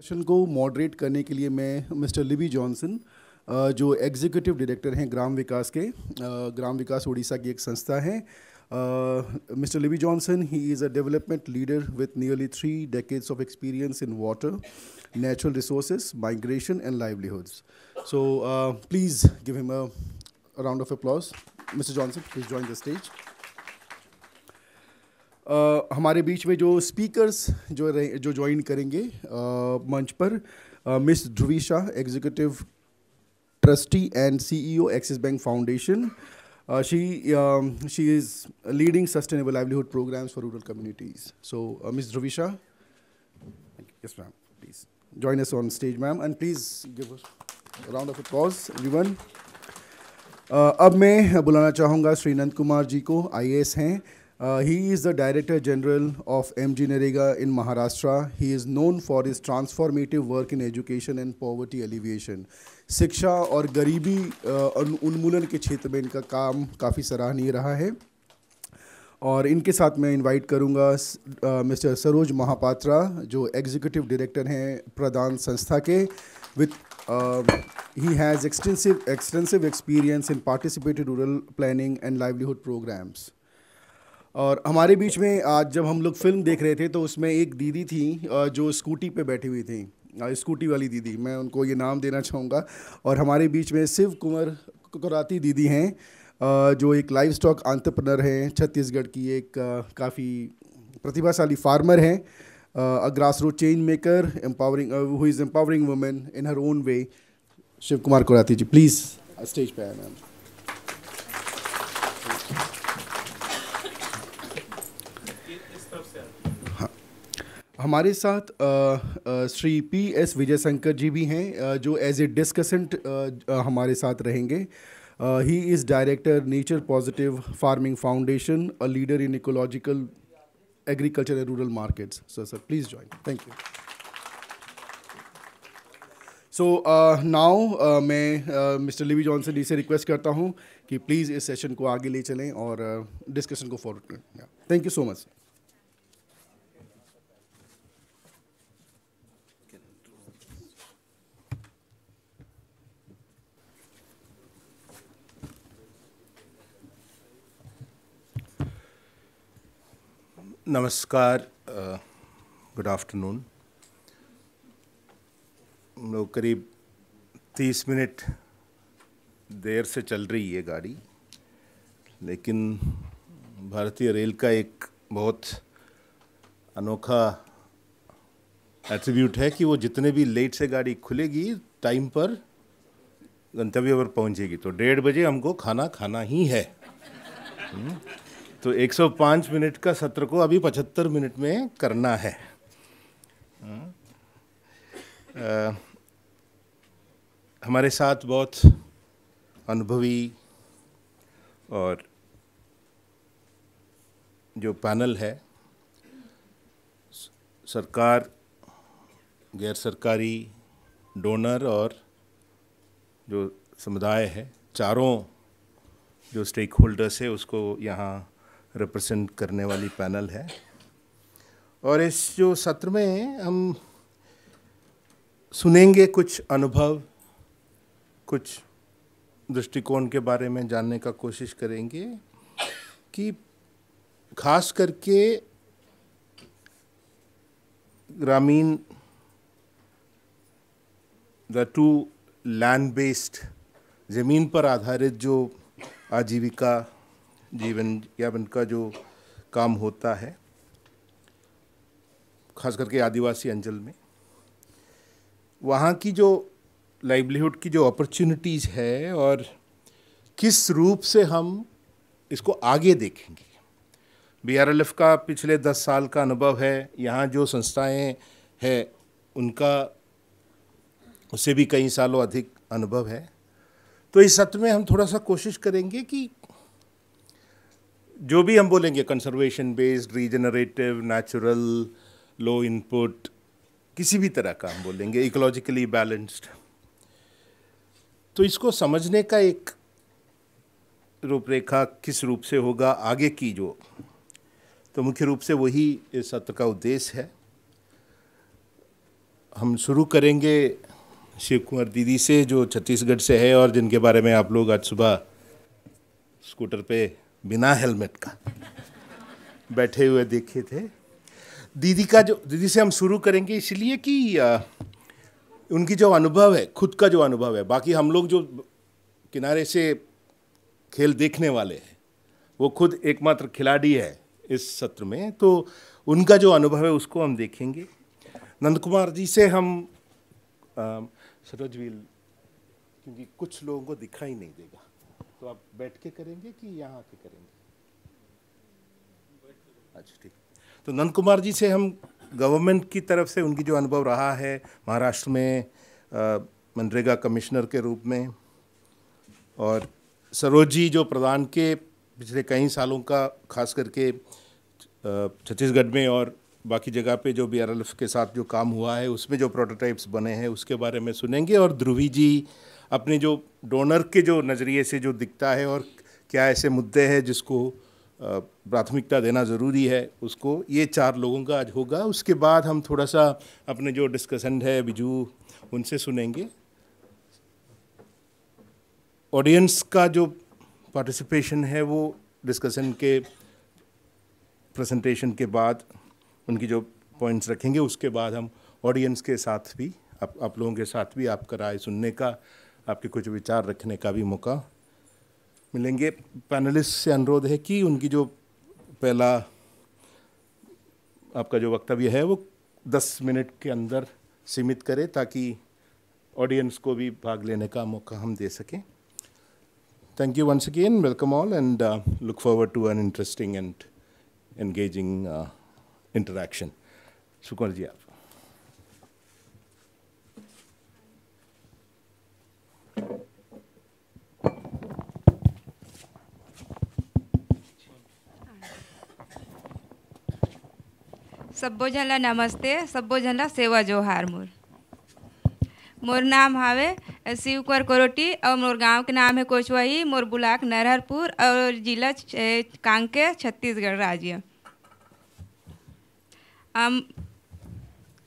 Session को moderate करने के लिए मैं मिस्टर लिबी जॉनसन, जो एग्जीक्यूटिव डायरेक्टर हैं ग्राम विकास के, ग्राम विकास उड़ीसा की एक संस्था है। Mister Libby Johnson, he is a development leader with nearly 3 decades of experience in water, natural resources, migration and livelihoods. So please give him a round of applause. Mr. Johnson, please join the stage. हमारे बीच में जो speakers जो join करेंगे मंच पर, miss Dhruvi Shah, executive trustee and CEO Axis Bank Foundation. She is leading sustainable livelihood programmes for rural communities. So miss Dhruvi Shah, yes ma'am, please join us on stage ma'am, and please give a round of applause everyone. अब मैं बुलाना चाहूँगा श्री नंद कुमार जी को. IAS हैं. He is the Director General of MG Narega in Maharashtra. He is known for his transformative work in education and poverty alleviation. शिक्षा और गरीबी उन्मूलन के क्षेत्र में इनका काम काफ़ी सराहनीय रहा है. और इनके साथ मैं इनवाइट करूंगा मिस्टर सरोज महापात्रा, जो एग्जीक्यूटिव डायरेक्टर हैं प्रदान संस्था के. With he has extensive experience in participated rural planning and livelihood programs. और हमारे बीच में आज जब हम लोग फिल्म देख रहे थे तो उसमें एक दीदी थी जो स्कूटी पे बैठी हुई थी, स्कूटी वाली दीदी, मैं उनको ये नाम देना चाहूँगा. और हमारे बीच में शिव कुमार कुराती दीदी हैं, जो एक लाइव स्टॉक एंटरप्रेन्योर हैं, छत्तीसगढ़ की एक काफ़ी प्रतिभाशाली फार्मर हैं, a grass root change maker, empowering who is empowering women in her own way. Shiv Kumar Kurati ji, please stage पे आए मैम. हमारे साथ श्री PS विजय शंकर जी भी हैं, जो एज ए डिस्कसेंट हमारे साथ रहेंगे. He is director nature positive farming foundation, a leader in ecological agriculture and rural markets. Sir please join. Thank you. So now मैं मिस्टर लिबी जॉनसन जी से रिक्वेस्ट करता हूँ कि प्लीज़ इस सेशन को आगे ले चलें और डिस्कशन को फॉरवर्ड करें. Thank you so much. नमस्कार, गुड आफ्टरनून. हम लोग करीब 30 मिनट देर से चल रही है गाड़ी, लेकिन भारतीय रेल का एक बहुत अनोखा एट्रीब्यूट है कि वो जितने भी लेट से गाड़ी खुलेगी टाइम पर गंतव्य पर पहुंचेगी. तो 1:30 बजे हमको खाना खाना ही है. तो 105 मिनट का सत्र को अभी 75 मिनट में करना है. हमारे साथ बहुत अनुभवी और जो पैनल है, सरकार, गैर सरकारी, डोनर और जो समुदाय है, चारों जो स्टेक होल्डर्स है उसको यहाँ रिप्रेजेंट करने वाली पैनल है. और इस जो सत्र में हम सुनेंगे कुछ अनुभव, कुछ दृष्टिकोण के बारे में जानने का कोशिश करेंगे कि खास करके ग्रामीण टू लैंड बेस्ड, ज़मीन पर आधारित जो आजीविका जीवन यापन का जो काम होता है, खास करके आदिवासी अंचल में, वहाँ की जो लाइवलीहुड की जो अपॉर्चुनिटीज़ है और किस रूप से हम इसको आगे देखेंगे. BRLF का पिछले 10 साल का अनुभव है, यहाँ जो संस्थाएं हैं उनका उससे भी कई सालों अधिक अनुभव है. तो इस सत्र में हम थोड़ा सा कोशिश करेंगे कि जो भी हम बोलेंगे, कंजर्वेशन बेस्ड, रीजनरेटिव, नेचुरल, लो इनपुट, किसी भी तरह का हम बोलेंगे, इकोलॉजिकली बैलेंस्ड, तो इसको समझने का एक रूपरेखा किस रूप से होगा आगे की जो, तो मुख्य रूप से वही इस सत्र का उद्देश्य है. हम शुरू करेंगे शिव कुमार दीदी से, जो छत्तीसगढ़ से है और जिनके बारे में आप लोग आज सुबह स्कूटर पे बिना हेलमेट का बैठे हुए देखे थे। दीदी से हम शुरू करेंगे इसलिए कि उनकी जो अनुभव है, खुद का जो अनुभव है, बाकी हम लोग जो किनारे से खेल देखने वाले हैं, वो खुद एकमात्र खिलाड़ी है इस सत्र में, तो उनका जो अनुभव है उसको हम देखेंगे। नंद कुमार जी से हम सरोज व्हील, क्योंकि कुछ लोगों को दिखाई नहीं देगा, तो आप बैठ के करेंगे कि यहाँ आके करेंगे? अच्छा ठीक। तो नंद कुमार जी से हम गवर्नमेंट की तरफ से उनकी जो अनुभव रहा है महाराष्ट्र में मनरेगा कमिश्नर के रूप में, और सरोज जी जो प्रधान के पिछले कई सालों का खास करके छत्तीसगढ़ में और बाकी जगह पे जो BRLF के साथ जो काम हुआ है उसमें जो प्रोटोटाइप्स बने हैं उसके बारे में सुनेंगे। और ध्रुवी जी अपने जो डोनर के जो नज़रिए से जो दिखता है और क्या ऐसे मुद्दे हैं जिसको प्राथमिकता देना ज़रूरी है उसको, ये 4 लोगों का आज होगा। उसके बाद हम थोड़ा सा अपने जो डिस्कशन है बिजू उनसे सुनेंगे। ऑडियंस का जो पार्टिसिपेशन है वो डिस्कशन के प्रेजेंटेशन के बाद उनकी जो पॉइंट्स रखेंगे, उसके बाद हम ऑडियंस के साथ भी आप लोगों के साथ भी आपका राय सुनने का, आपके कुछ विचार रखने का भी मौका मिलेंगे। पैनलिस्ट से अनुरोध है कि उनकी जो पहला आपका जो वक्तव्य है वो 10 मिनट के अंदर सीमित करें ताकि ऑडियंस को भी भाग लेने का मौका हम दे सकें। Thank you once again, welcome all, and look forward to an interesting and engaging interaction. Sukumar ji, आप। सब्बो झन ला नमस्ते, सब्बो झन ला सेवा जोहार। मोर नाम हावे शिव कुमार कोरोटी और मोर गांव के नाम है कोचवाही, मोर ब्लॉक नरहरपुर और जिला कांकेर, छत्तीसगढ़ राज्य।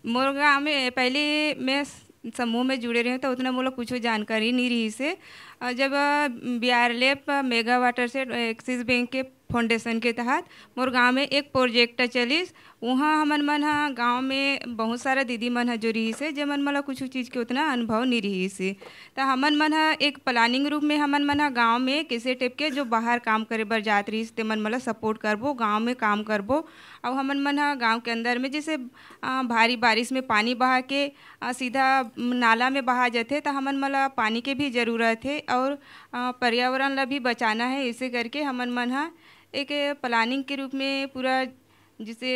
मोर गाँव में पहले मैं समूह में जुड़े रहे तो उतना मोला कुछ जानकारी नहीं रही से। जब BRLF mega water set axis bank के फाउंडेशन के तहत मोर गांव में एक प्रोजेक्ट चलिस, वहाँ हमन मन हा गाँव में बहुत सारा दीदी मन हा जो रही से, जमन मला कुछ चीज़ के उतना अनुभव नहीं रही से। तो हमन मन हा एक प्लानिंग रूप में हमन मन हा गाँव में किसी टाइप के जो बाहर काम करे बर जात रही ते मन मला सपोर्ट करबो, गाँव में काम करबो। और हमन मन हा गाँव के अंदर में जैसे भारी बारिश में पानी बहा के सीधा नाला में बहा जाते, तो हमन मला पानी के भी ज़रूरत है और पर्यावरण ला भी बचाना है। इसे करके हमन मन हा एक प्लानिंग के रूप में पूरा जिसे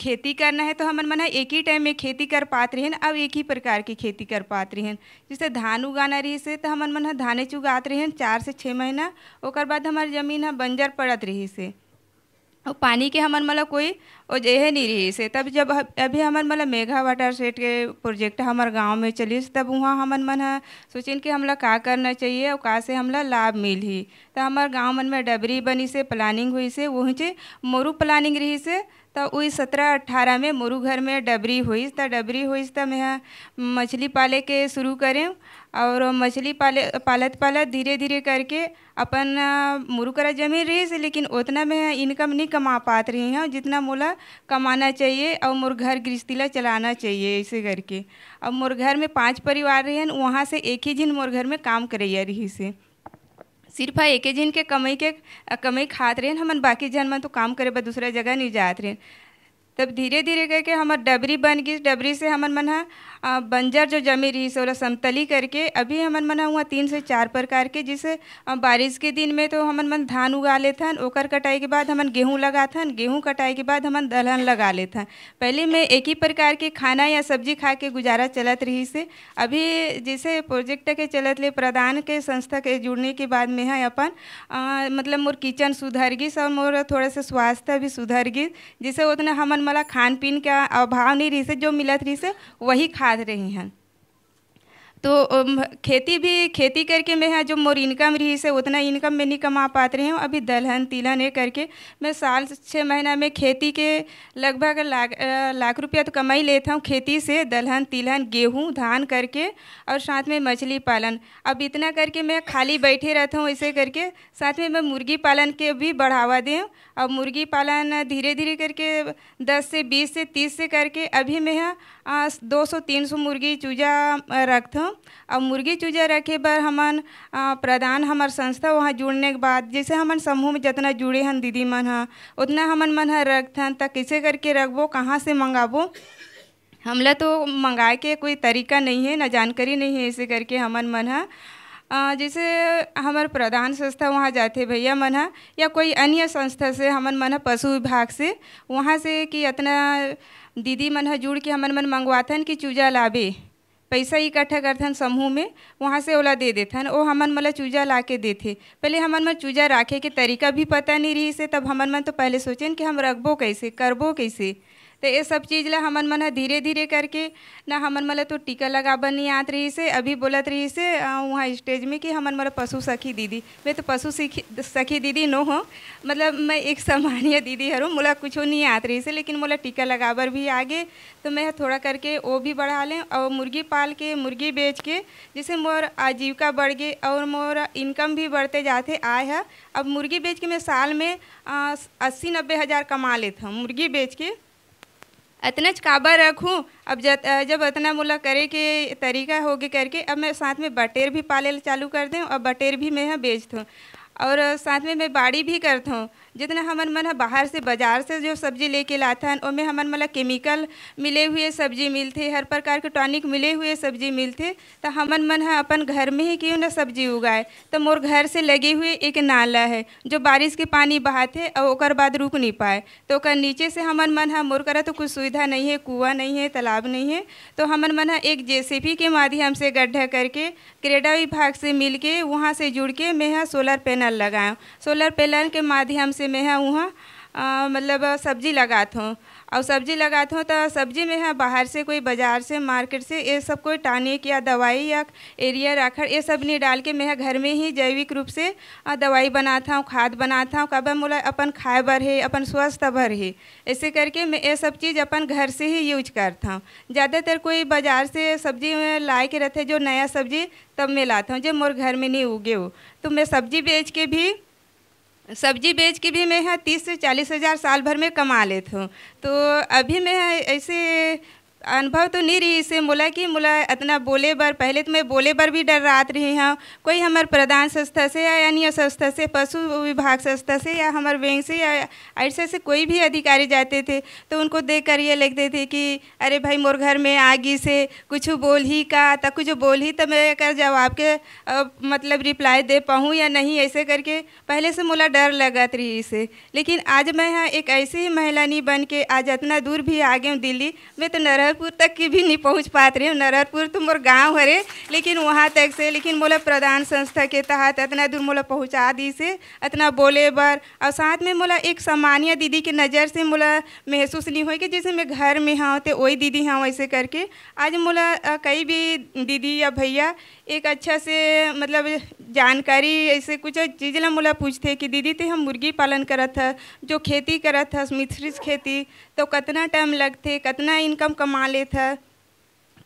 खेती करना है तो हमन मन एक ही टाइम में खेती कर पात रहे अब एक ही प्रकार की खेती कर पात रहे। जैसे धान उगाना रही से तो हमन मन धाने उगात रहे 4 से 6 महीना, ओकर बाद हमारी ज़मीन बंजर पड़त रही से और पानी के हमन मला कोई वजह नहीं रही से। तब जब अभी हमन मला मेगा वाटर सेट के प्रोजेक्ट हमारे गांव में चलिस, तब वहाँ हमन मन सोचिन कि हमला का करना चाहिए और का से हमला लाभ मिली। तो हमारे गांव मन में डबरी बनी से प्लानिंग हुई से, वहीं से मोरू प्लानिंग रही से। तो वही 17-18 में मोरू घर में डबरी हुई, तो डबरी हुई तो मैं मछली पाले के शुरू करें और मछली पालत धीरे धीरे करके अपन मुरु करा जमीन रही से, लेकिन उतना में इनकम नहीं कमा पात रही हैं जितना मोला कमाना चाहिए और मोर घर गृहस्थी ला चलाना चाहिए। ऐसे करके अब मोर घर में 5 परिवार रहे हैं, वहाँ से एक ही जिन मोर घर में काम करैया रही से। सिर्फ एक ही जिन के कमाई खात रहे, हमन बाकी जन मन तो काम करे बर दूसरा जगह नहीं जात रहे। तब धीरे धीरे करके हमार डबरी बन गई, डबरी से हमन मन बंजर जो जमी रही से समतली करके अभी हमन मन हुआ 3 से 4 प्रकार के, जिसे बारिश के दिन में तो हमन मन धान उगा लेथन, ओकर कटाई के बाद हमन गेहूँ लगाथन, गेहूँ कटाई के बाद हमन दलहन लगा लेथन। पहले मैं एक ही प्रकार के खाना या सब्जी खा के गुजारा चलत रही से। अभी जैसे प्रोजेक्ट के चलत ले प्रधान के संस्था के जुड़ने के बाद में है अपन मतलब मोर किचन सुधर गई और मोर थोड़ा सा स्वास्थ्य भी सुधर गई, जिससे उतना हमन मला खान पीन का अभाव नहीं रही से, जो मिलत रही से वही खाद रही हैं। तो खेती करके मैं जो मोर इनकम रही से उतना इनकम में नहीं कमा पाते रही हूँ। अभी दलहन तिलहन ये करके मैं साल 6 महीना में खेती के लगभग लाख रुपया तो कमाई लेता हूँ खेती से, दलहन तिलहन गेहूँ धान करके और साथ में मछली पालन। अब इतना करके मैं खाली बैठे रहता हूँ ऐसे करके। साथ में मैं मुर्गी पालन के भी बढ़ावा दें। अब मुर्गी पालन धीरे धीरे करके 10 से 20 से 30 से करके अभी मैं 200-300 मुर्गी चूजा रखता हूँ। अब मुर्गी चूजा रखे बर हमन प्रधान हमार संस्था वहाँ जुड़ने के बाद जैसे हमन समूह में जितना जुड़े हन दीदी मन उतना हमन रखथन। त कैसे करके रखबो, कहाँ से मंगाबो, हमला तो मंगाए के कोई तरीका नहीं है, ना जानकारी नहीं है। ऐसे करके हमन जैसे हमारे प्रधान संस्था वहाँ जाते भैया मन या कोई अन्य संस्था से हमन पशु विभाग से वहाँ से कि इतना दीदी मन जुड़ के हमन मंगवाथन कि चूजा लाबे, पैसा इकट्ठा करथन समूह में, वहाँ से ओला दे देथन। वो हमन मला चूजा ला के देथे। पहले हमन चूजा राखे के तरीका भी पता नहीं रही से, तब हमन तो पहले सोचें कि हम रखबो कैसे, करबो कैसे। तो ये सब चीज़ ला हमन धीरे धीरे करके ना हमन तो टीका लगाबर नहीं आत रही से। अभी बोलत रही से वहाँ स्टेज में कि हमन पशु सखी दीदी, मैं तो पशु सखी दीदी नो हो, मतलब मैं एक सामान्य दीदी हूँ, मोला कुछ नहीं आत रही से, लेकिन मोला टीका लगाबर भी आगे तो मैं थोड़ा करके वो भी बढ़ा लें। और मुर्गी पाल के मुर्गी बेच के जिससे मोर आजीविका बढ़ गई और मोर इनकम भी बढ़ते जाते आए है। अब मुर्गी बेच के मैं साल में 80-90 हज़ार कमा लेता हूँ मुर्गी बेच के। इतना काबर रखूँ। अब जब इतना मोला करे के तरीका होगे करके अब मैं साथ में बटेर भी पाले चालू कर दें और बटेर भी मैं बेचता हूँ। और साथ में मैं बाड़ी भी करता हूँ। जितना हमन बाहर से बाज़ार से जो सब्ज़ी लेके लाथन उसमें हमन केमिकल मिले हुए सब्ज़ी मिलते, हर प्रकार के टॉनिक मिले हुए सब्ज़ी मिलते। तो हमन अपन घर में ही क्यों ना सब्ज़ी उगाए। तो मोर घर से लगे हुए एक नाला है जो बारिश के पानी बहाते और ओकर बाद रुक नहीं पाए, तो ओकर नीचे से हमन मोर करा तो कुछ सुविधा नहीं है, कुआँ नहीं है, तालाब नहीं है। तो हमन एक JCB के माध्यम से गड्ढा करके क्रेडा विभाग से मिल के वहाँ से जुड़ के मैं सोलर पैनल लगाऊँ। सोलर पैनल के माध्यम से मैं वहाँ मतलब सब्जी लगाता हूँ। और सब्जी लगाता हूँ तो सब्जी में बाहर से कोई बाज़ार से मार्केट से ये सब कोई टॉनिक या दवाई या एरिया राखड़ ये सब नहीं डाल के मैं घर में ही जैविक रूप से दवाई बनाता हूँ, खाद बनाता हूँ। कब मोला अपन खाए बर है, अपन स्वास्थ्य भर है, ऐसे करके मैं ये सब चीज़ अपन घर से ही यूज करता हूँ। ज़्यादातर कोई बाज़ार से सब्जी में लाए के रहते जो नया सब्जी तब मैं लाता हूँ, जब मोर घर में नहीं उगे हो। तो मैं सब्जी बेच के भी मैं 30 से 40 हज़ार साल भर में कमा लेता हूँ। तो अभी मैं ऐसे अनुभव तो नहीं रही से मोला कि मोला इतना बोले बर, पहले तो मैं बोले बर भी डर रात रही हूँ। कोई हमारे प्रधान संस्था से या अन्य संस्था से, पशु विभाग संस्था से या हमारे बैंक से या ऐसे से कोई भी अधिकारी जाते थे तो उनको देख कर ये लगते थे कि अरे भाई मोर घर में आगी से कुछ बोल ही का, तब कुछ बोल ही तो मैं कर जवाब के मतलब रिप्लाई दे पाऊँ या नहीं, ऐसे करके पहले से मोला डर लगत रही से। लेकिन आज मैं एक ऐसी ही महिला नहीं बन के आज इतना दूर भी आ गई हूँ दिल्ली। मैं तो नरहरपुर तक की भी नहीं पहुँच पात रही हूँ। नरहरपुर तो मोर गाँव हरे, लेकिन वहाँ तक से लेकिन मोला प्रधान संस्था के तहत इतना दूर मोला पहुँचा दी से इतना बोले बर। और साथ में मोला एक सामान्य दीदी की नज़र से मोला महसूस नहीं हो कि जैसे मैं घर में हाँ तो वही दीदी हाँ, वैसे करके आज मोला कई भी दीदी या भैया एक अच्छा से मतलब जानकारी ऐसे कुछ चीज़ ला मोला पूछते कि दीदी ते हम मुर्गी पालन करत है, जो खेती करत है मिश्रित खेती, तो कितना टाइम लगते, कितना इनकम कमा लेता है।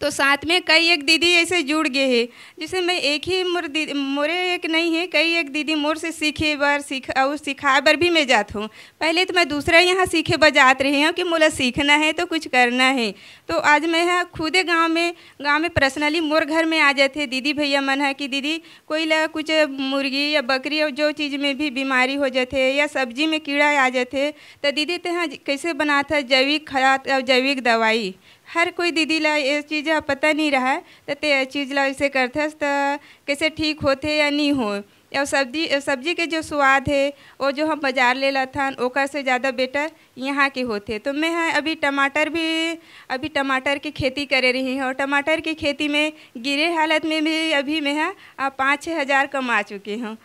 तो साथ में कई एक दीदी ऐसे जुड़ गए हैं जिसे मैं एक ही मोरे एक नहीं है, कई एक दीदी मोर से सीखे बर और सिखाए बर भी मैं जाता हूँ। पहले तो मैं दूसरा यहाँ सीखे बर जात रही हूँ कि मोला सीखना है तो कुछ करना है। तो आज मैं खुदे गांव में पर्सनली मोर घर में आ जाते दीदी भैया मन है कि दीदी कोई ला कुछ मुर्गी या बकरी और जो चीज़ में भी बीमारी हो जाते या सब्जी में कीड़ा आ जाते तो दीदी ते हाँ कैसे बनाता जैविक खाद और जैविक दवाई। हर कोई दीदी ला ये चीज़ पता नहीं रहा तो ते चीज़ ला ऐसे करते तो कैसे ठीक होते या नहीं हो। और सब्जी के जो स्वाद है वो जो हम बाज़ार ले लाथन ओकर से ज़्यादा बेटर यहाँ के होते। तो मैं अभी टमाटर की खेती करे रही हूँ। टमाटर की खेती में गिरे हालत में भी अभी मैं 5-6 हज़ार कमा चुकी हूँ।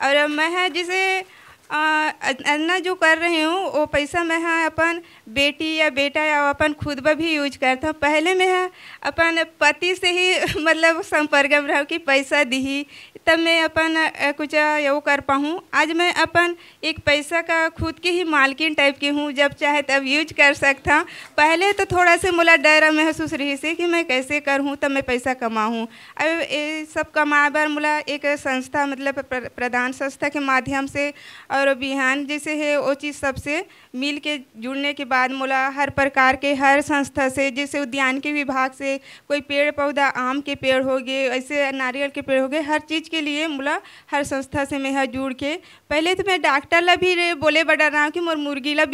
और मैं जिसे अन्ना जो कर रही हूँ वो पैसा मैं हाँ अपन बेटी या बेटा या अपन खुद पर भी यूज करता हूँ। पहले मैं हाँ अपन पति से ही मतलब संपर्क में रहूँ कि पैसा दी तब मैं अपन कुछ यो कर पाऊँ। आज मैं अपन एक पैसा का खुद की ही मालकिन टाइप की हूँ, जब चाहे तब यूज कर सकता हूँ। पहले तो थोड़ा से मुला डर महसूस रही से कि मैं कैसे करूँ तब मैं पैसा कमाऊँ। अब ये सब कमा बार मुला एक संस्था मतलब प्रधान संस्था के माध्यम से और बिहान जैसे है वो चीज़ सबसे मिल के जुड़ने के बाद मुला हर प्रकार के हर संस्था से, जैसे उद्यान के विभाग से कोई पेड़ पौधा आम के पेड़ हो गए, ऐसे नारियल के पेड़ हो गए, हर चीज़ के लिए मुला हर संस्था से मैं जुड़ के पहले तो मैं डॉक्टर ला भी बोले बड़ा रहा हूँ कि मोर मुर्गी ला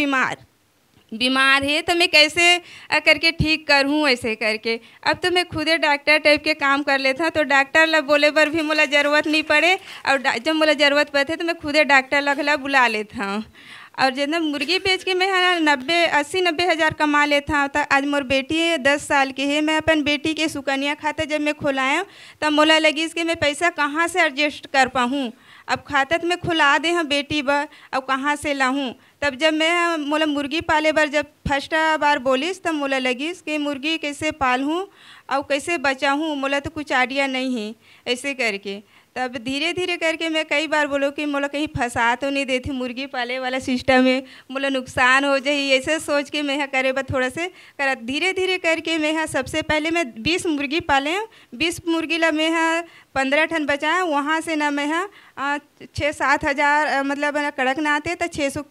बीमार है तो मैं कैसे करके ठीक करूँ ऐसे करके। अब तो मैं खुदे डॉक्टर टाइप के काम कर लेता हूँ, तो डॉक्टर ला बोले पर भी मुला ज़रूरत नहीं पड़े, और जब मुला ज़रूरत पड़े तो मैं खुदे डॉक्टर ला बुला लेता हूँ। और जितना मुर्गी बेच के मैं 80-90 हज़ार कमा लेता हूँ। तो आज मोर बेटी 10 साल की है, मैं अपन बेटी के सुकन्या खाता जब मैं खुलाया तब मोला लगी इसके मैं पैसा कहाँ से एडजस्ट कर पाऊँ। अब खाता तो मैं खुला दे हाँ बेटी बर, अब कहाँ से लाऊँ। तब जब मैं मोला मुर्गी पाले बार जब फर्स्ट बार बोलीस तब मोला लगिस कि मुर्गी कैसे पालूँ और कैसे बचाऊँ, मोला तो कुछ आइडिया नहीं है ऐसे करके। तब धीरे धीरे करके मैं कई बार बोलो कि मोला कहीं फंसा तो नहीं देती मुर्गी पाले वाला सिस्टम में, मोला नुकसान हो जाए ऐसे सोच के मैं यहाँ करे बस थोड़ा से करा। धीरे धीरे करके मैं यहाँ सबसे पहले मैं 20 मुर्गी पाले, 20 मुर्गी ला मैं यहाँ 15 टन बचाया। वहाँ से ना मैं यहाँ 6-7 हज़ार मतलब कड़कनाथ है तो 600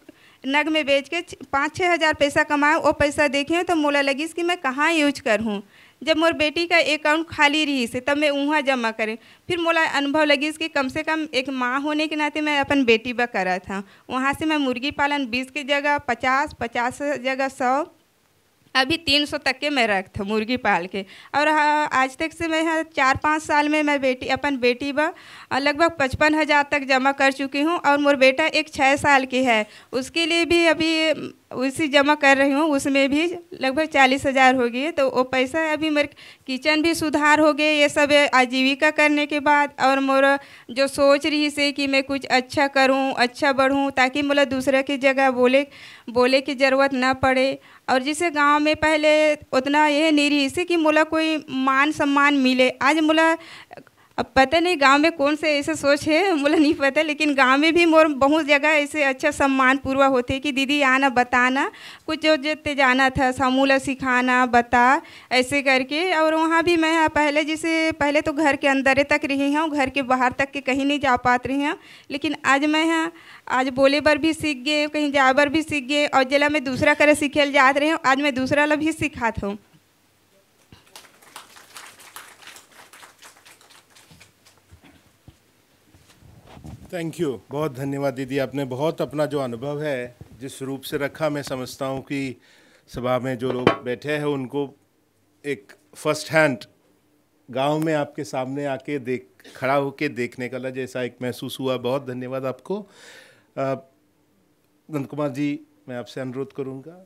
नग में बेच के 5-6 हज़ार पैसा कमाया। वो पैसा देखे तो मोला लगी कि मैं कहाँ यूज करूँ। जब मोर बेटी का अकाउंट खाली रही से तब मैं वहाँ जमा करें, फिर मोला अनुभव लगी कि कम से कम एक माँ होने के नाते मैं अपन बेटी बा करा था। वहाँ से मैं मुर्गी पालन 20 की जगह 50 जगह 100 अभी 300 तक के मैं रखता मुर्गी पाल के। और आज तक से मैं 4-5 साल में मैं अपन बेटी बा लगभग 55 हज़ार तक जमा कर चुकी हूँ। और मोर बेटा एक 6 साल की है, उसके लिए भी अभी उसी जमा कर रही हूँ, उसमें भी लगभग 40 हज़ार हो गई है। तो वो पैसा अभी मेरे किचन भी सुधार हो गए ये सब आजीविका करने के बाद। और मोर जो सोच रही से कि मैं कुछ अच्छा करूँ, अच्छा बढ़ूँ, ताकि मोला दूसरे की जगह बोले की ज़रूरत ना पड़े। और जिसे गांव में पहले उतना यह नहीं रही से कि मोला कोई मान सम्मान मिले। आज मोला अब पता नहीं गांव में कौन से ऐसे सोच है मोला नहीं पता, लेकिन गांव में भी मोर बहुत जगह ऐसे अच्छा सम्मान पूर्वक होते कि दीदी आना बताना कुछ जो जितने जाना था समूला सिखाना बता ऐसे करके। और वहाँ भी मैं पहले जैसे पहले तो घर के अंदर तक रही हूँ, घर के बाहर तक के कहीं नहीं जा पात रही हूँ। लेकिन आज मैं आज बोले बर भी सीख गए, कहीं जा बर भी सीख गए। और जिला मैं दूसरा करे सीखे जात रही हूँ, आज मैं दूसरा ला भी सिखाता हूँ। थैंक यू, बहुत धन्यवाद दीदी। आपने बहुत अपना जो अनुभव है जिस रूप से रखा, मैं समझता हूँ कि सभा में जो लोग बैठे हैं उनको एक फर्स्ट हैंड गांव में आपके सामने आके खड़ा होके देखने का जैसा एक महसूस हुआ। बहुत धन्यवाद आपको। नंद कुमार जी, मैं आपसे अनुरोध करूँगा।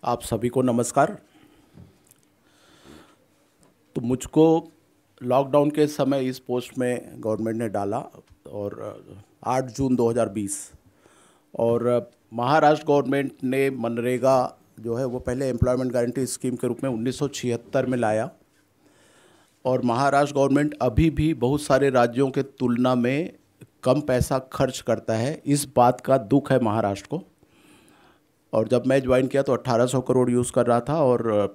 आप सभी को नमस्कार। तो मुझको लॉकडाउन के समय इस पोस्ट में गवर्नमेंट ने डाला और 8 जून 2020, और महाराष्ट्र गवर्नमेंट ने मनरेगा जो है वो पहले एम्प्लॉयमेंट गारंटी स्कीम के रूप में 1976 में लाया। और महाराष्ट्र गवर्नमेंट अभी भी बहुत सारे राज्यों के तुलना में कम पैसा खर्च करता है, इस बात का दुख है महाराष्ट्र को। और जब मैं ज्वाइन किया तो 1800 करोड़ यूज़ कर रहा था, और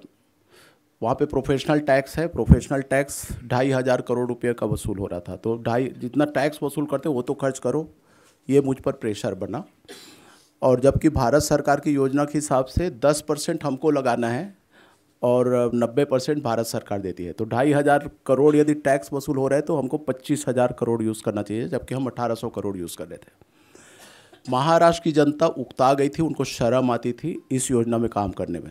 वहाँ पे प्रोफेशनल टैक्स है, प्रोफेशनल टैक्स 2500 करोड़ रुपये का वसूल हो रहा था। तो जितना टैक्स वसूल करते वो तो खर्च करो, ये मुझ पर प्रेशर बना। और जबकि भारत सरकार की योजना के हिसाब से 10% हमको लगाना है और 90% भारत सरकार देती है। तो 2500 करोड़ यदि टैक्स वसूल हो रहा है तो हमको 25,000 करोड़ यूज़ करना चाहिए, जबकि हम 1800 करोड़ यूज़ कर रहे थे। महाराष्ट्र की जनता उकता गई थी, उनको शर्म आती थी इस योजना में काम करने में।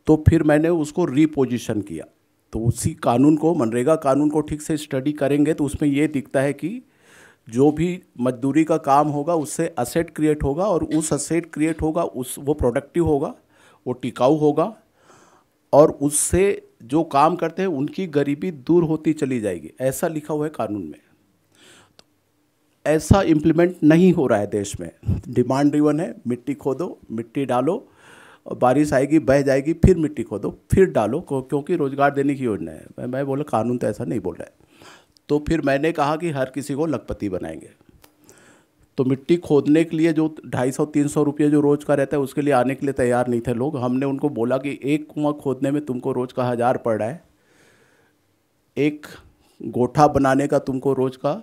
तो फिर मैंने उसको रीपोजिशन किया। तो उसी कानून को, मनरेगा कानून को ठीक से स्टडी करेंगे तो उसमें ये दिखता है कि जो भी मजदूरी का काम होगा उससे असेट क्रिएट होगा, और उस असेट क्रिएट होगा वो प्रोडक्टिव होगा, वो टिकाऊ होगा, और उससे जो काम करते हैं उनकी गरीबी दूर होती चली जाएगी, ऐसा लिखा हुआ है कानून में। तो ऐसा इम्प्लीमेंट नहीं हो रहा है देश में। डिमांड ड्रिवन है, मिट्टी खोदो, मिट्टी डालो, बारिश आएगी बह जाएगी, फिर मिट्टी खोदो, फिर डालो, क्योंकि रोजगार देने की योजना है। मैं बोला कानून तो ऐसा नहीं बोल रहा है। तो फिर मैंने कहा कि हर किसी को लखपति बनाएंगे। तो मिट्टी खोदने के लिए जो 250-300 रुपये जो रोज़ का रहता है, उसके लिए आने के लिए तैयार नहीं थे लोग। हमने उनको बोला कि एक कुआं खोदने में तुमको रोज़ का 1000 पड़ रहा है, एक गोठा बनाने का तुमको रोज़ का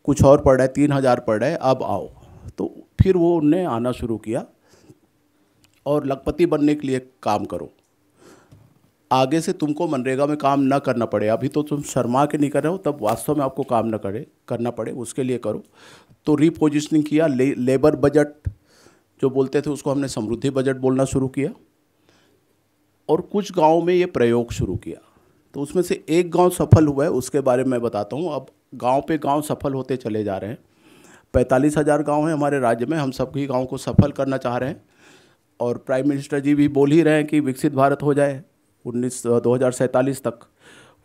कुछ और पड़ रहा है, 3000 पड़ रहा है, अब आओ। तो फिर वो उनने आना शुरू किया और लखपति बनने के लिए काम करो, आगे से तुमको मनरेगा में काम ना करना पड़े। अभी तो तुम शर्मा के नहीं कर रहे हो, तब वास्तव में आपको काम ना करना पड़े, उसके लिए करो। तो रीपोजिशनिंग किया। लेबर बजट जो बोलते थे उसको हमने समृद्धि बजट बोलना शुरू किया, और कुछ गाँव में ये प्रयोग शुरू किया। तो उसमें से एक गांव सफल हुआ है, उसके बारे में बताता हूँ। अब गांव पे गांव सफल होते चले जा रहे हैं। 45,000 गांव हैं हमारे राज्य में, हम सभी गाँव को सफल करना चाह रहे हैं। और प्राइम मिनिस्टर जी भी बोल ही रहे हैं कि विकसित भारत हो जाए 2047 तक।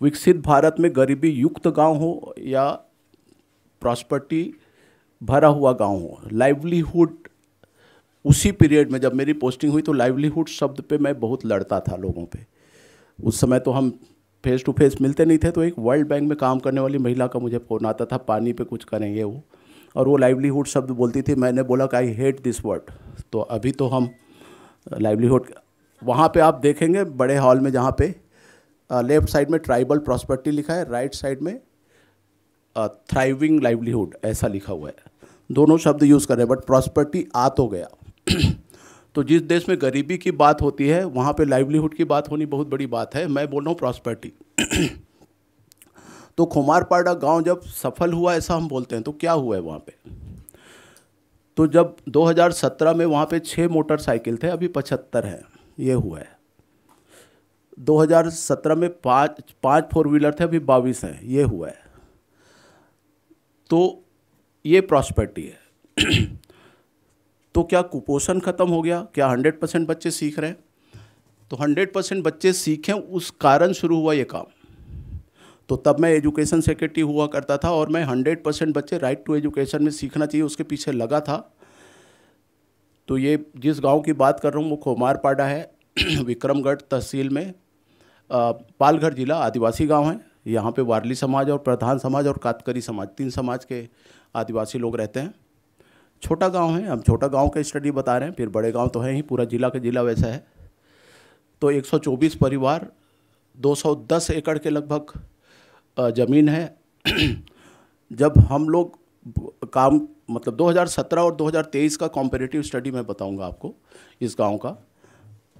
विकसित भारत में गरीबी युक्त गांव हो या प्रॉस्पर्टी भरा हुआ गांव हो, लाइवलीहुड। उसी पीरियड में जब मेरी पोस्टिंग हुई तो लाइवलीहुड शब्द पे मैं बहुत लड़ता था लोगों पे। उस समय तो हम फेस टू फेस मिलते नहीं थे, तो एक वर्ल्ड बैंक में काम करने वाली महिला का मुझे फ़ोन आता था, पानी पे कुछ करेंगे वो, और वो लाइवलीहुड शब्द बोलती थी। मैंने बोला कि आई हेट दिस वर्ड। तो अभी तो हम लाइवलीहुड, वहाँ पे आप देखेंगे बड़े हॉल में, जहाँ पे लेफ्ट साइड में ट्राइबल प्रॉस्पेरिटी लिखा है, राइट साइड में थ्राइविंग लाइवलीहुड ऐसा लिखा हुआ है। दोनों शब्द यूज़ कर रहे हैं, बट प्रॉस्पेरिटी आ तो गया। तो जिस देश में गरीबी की बात होती है वहाँ पे लाइवलीहुड की बात होनी बहुत बड़ी बात है। मैं बोल रहा हूँ प्रॉस्पेरिटी। तो खुमारपाड़ा गांव जब सफल हुआ ऐसा हम बोलते हैं, तो क्या हुआ है वहाँ पे? तो जब 2017 में वहाँ पे 6 मोटरसाइकिल थे, अभी 75 हैं, ये हुआ है। 2017 में 5 4 व्हीलर थे, अभी 22 हैं, ये हुआ है। तो ये प्रॉस्पेरिटी है। तो क्या कुपोषण खत्म हो गया? क्या 100% बच्चे सीख रहे हैं? तो 100% बच्चे सीखें उस कारण शुरू हुआ ये काम। तो तब मैं एजुकेशन सेक्रेटरी हुआ करता था, और मैं 100% बच्चे राइट टू एजुकेशन में सीखना चाहिए उसके पीछे लगा था। तो ये जिस गांव की बात कर रहा हूँ वो खुमारपाड़ा है, विक्रमगढ़ तहसील में, पालघर जिला, आदिवासी गांव है। यहाँ पे वारली समाज और प्रधान समाज और कातकरी समाज, 3 समाज के आदिवासी लोग रहते हैं। छोटा गांव है, हम छोटा गांव का स्टडी बता रहे हैं, फिर बड़े गांव तो हैं ही, पूरा जिला के जिला वैसा है। तो 124 परिवार, 210 एकड़ के लगभग ज़मीन है। जब हम लोग काम, मतलब 2017 और 2023 का कॉम्पेरेटिव स्टडी मैं बताऊंगा आपको इस गांव का।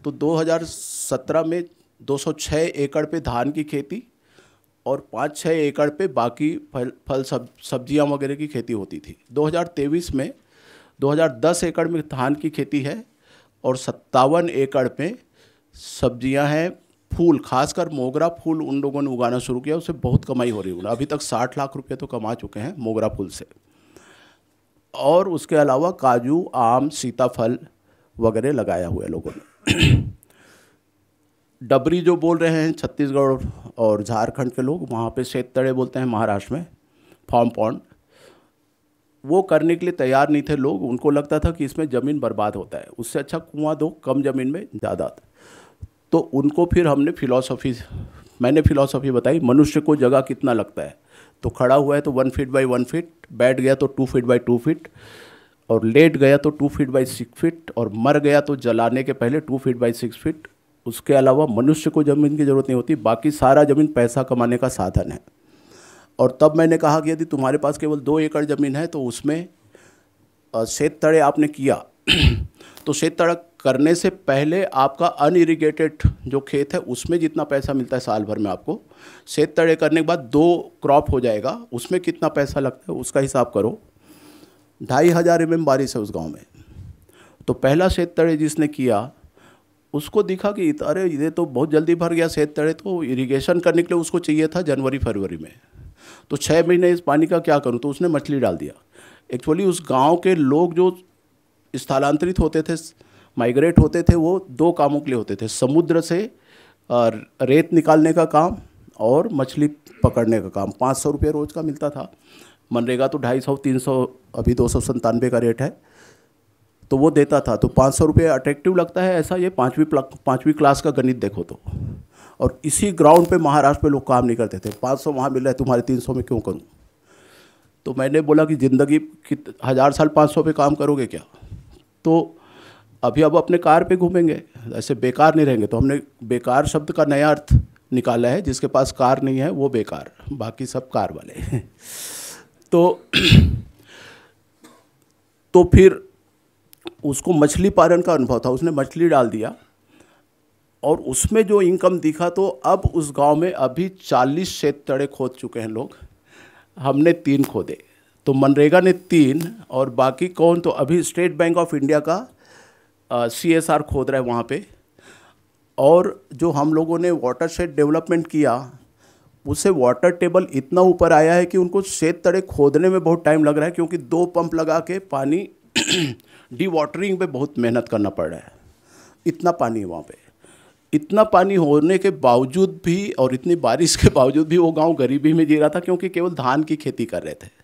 तो 2017 में 206 एकड़ पे धान की खेती और 5-6 एकड़ पे बाकी फल सब्जियां वगैरह की खेती होती थी। 2023 में 2010 एकड़ में धान की खेती है और 57 एकड़ पे सब्जियां हैं, फूल, खासकर मोगरा फूल उन लोगों ने उगाना शुरू किया, उससे बहुत कमाई हो रही है। अभी तक 60 लाख रुपए तो कमा चुके हैं मोगरा फूल से। और उसके अलावा काजू, आम, सीताफल वगैरह लगाया हुआ है लोगों ने। डबरी जो बोल रहे हैं छत्तीसगढ़ और झारखंड के लोग, वहाँ पे शेततड़े बोलते हैं महाराष्ट्र में, फार्म पॉन्ड, वो करने के लिए तैयार नहीं थे लोग। उनको लगता था कि इसमें ज़मीन बर्बाद होता है, उससे अच्छा कुआं दो, कम ज़मीन में ज़्यादा। तो उनको फिर मैंने फिलॉसफी बताई, मनुष्य को जगह कितना लगता है। तो खड़ा हुआ है तो 1 फीट बाई 1 फीट, बैठ गया तो 2 फीट बाई 2 फीट, और लेट गया तो 2 फीट बाई 6 फीट, और मर गया तो जलाने के पहले 2 फीट बाई 6 फीट। उसके अलावा मनुष्य को ज़मीन की ज़रूरत नहीं होती, बाकी सारा ज़मीन पैसा कमाने का साधन है। और तब मैंने कहा कि यदि तुम्हारे पास केवल 2 एकड़ ज़मीन है तो उसमें शेततड़े आपने किया तो शेततड़ा करने से पहले आपका अनइरिगेटेड जो खेत है उसमें जितना पैसा मिलता है साल भर में, आपको शेततड़े करने के बाद 2 क्रॉप हो जाएगा, उसमें कितना पैसा लगता है उसका हिसाब करो। 2500 mm बारिश है उस गांव में। तो पहला शेततड़े जिसने किया उसको दिखा कि अरे ये तो बहुत जल्दी भर गया शेततड़े, तो इरिगेशन करने के लिए उसको चाहिए था जनवरी-फरवरी में। तो 6 महीने इस पानी का क्या करूं, तो उसने मछली डाल दिया। एक्चुअली उस गांव के लोग जो स्थलांतरित होते थे, माइग्रेट होते थे, वो 2 कामों के लिए होते थे। समुद्र से रेत निकालने का काम और मछली पकड़ने का काम। 500 रुपये रोज़ का मिलता था। मनरेगा तो 250 300, अभी 297 का रेट है, तो वो देता था। तो 500 रुपये अट्रैक्टिव लगता है ऐसा, ये पाँचवीं क्लास का गणित देखो तो। और इसी ग्राउंड पे महाराष्ट्र पे लोग काम नहीं करते थे। 500 वहाँ मिल रहा है, तुम्हारे 300 में क्यों करूँ? तो मैंने बोला कि ज़िंदगी 1000 साल 500 पे काम करोगे क्या? तो अभी अब अपने कार पे घूमेंगे, ऐसे बेकार नहीं रहेंगे। तो हमने बेकार शब्द का नया अर्थ निकाला है, जिसके पास कार नहीं है वो बेकार, बाकी सब कार वाले। तो फिर उसको मछली पालन का अनुभव था, उसने मछली डाल दिया और उसमें जो इनकम दिखा, तो अब उस गांव में अभी 40 शेततड़े खोद चुके हैं लोग। हमने 3 खोदे, तो मनरेगा ने 3 और बाकी कौन, तो अभी स्टेट बैंक ऑफ इंडिया का CSR खोद रहा है वहाँ पे। और जो हम लोगों ने वाटर शेड डेवलपमेंट किया, उससे वाटर टेबल इतना ऊपर आया है कि उनको शेत तड़े खोदने में बहुत टाइम लग रहा है, क्योंकि 2 पंप लगा के पानी डी वाटरिंग पे बहुत मेहनत करना पड़ रहा है। इतना पानी है वहाँ पे। इतना पानी होने के बावजूद भी और इतनी बारिश के बावजूद भी वो गांव गरीबी में जी रहा था, क्योंकि केवल धान की खेती कर रहे थे।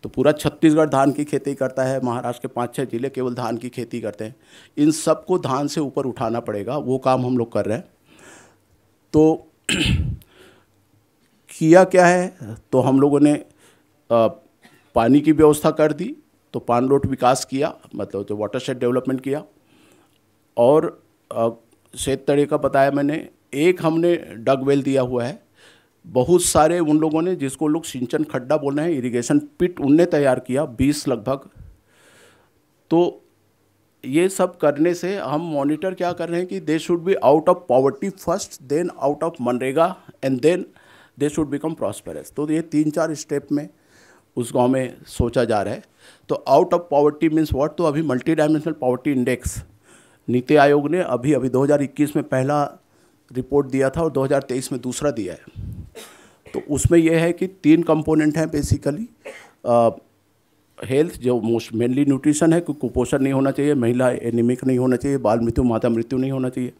तो पूरा छत्तीसगढ़ धान की खेती करता है, महाराष्ट्र के 5-6 जिले केवल धान की खेती करते हैं। इन सबको धान से ऊपर उठाना पड़ेगा, वो काम हम लोग कर रहे हैं। तो किया क्या है, तो हम लोगों ने पानी की व्यवस्था कर दी, तो पान रोड विकास किया, मतलब जो वाटरशेड डेवलपमेंट किया। और शेत तड़े का बताया मैंने, एक हमने डग वेल दिया हुआ है। बहुत सारे उन लोगों ने, जिसको लोग सिंचन खड्डा बोल रहे हैं, इरिगेशन पिट उनने तैयार किया, 20 लगभग। तो ये सब करने से हम मॉनिटर क्या कर रहे हैं कि they should be out of poverty first, then out of मनरेगा, and then they should become prosperous. तो ये 3-4 स्टेप में उस गांव में सोचा जा रहा है। तो out of poverty means what, तो अभी multi dimensional poverty index NITI Aayog ने अभी 2021 में पहला रिपोर्ट दिया था और 2023 में दूसरा दिया है। तो उसमें यह है कि 3 कंपोनेंट हैं बेसिकली। हेल्थ, जो मोस्ट मेनली न्यूट्रिशन है, क्योंकि कुपोषण नहीं होना चाहिए, महिला एनीमिक नहीं होना चाहिए, बाल मृत्यु, माता मृत्यु नहीं होना चाहिए।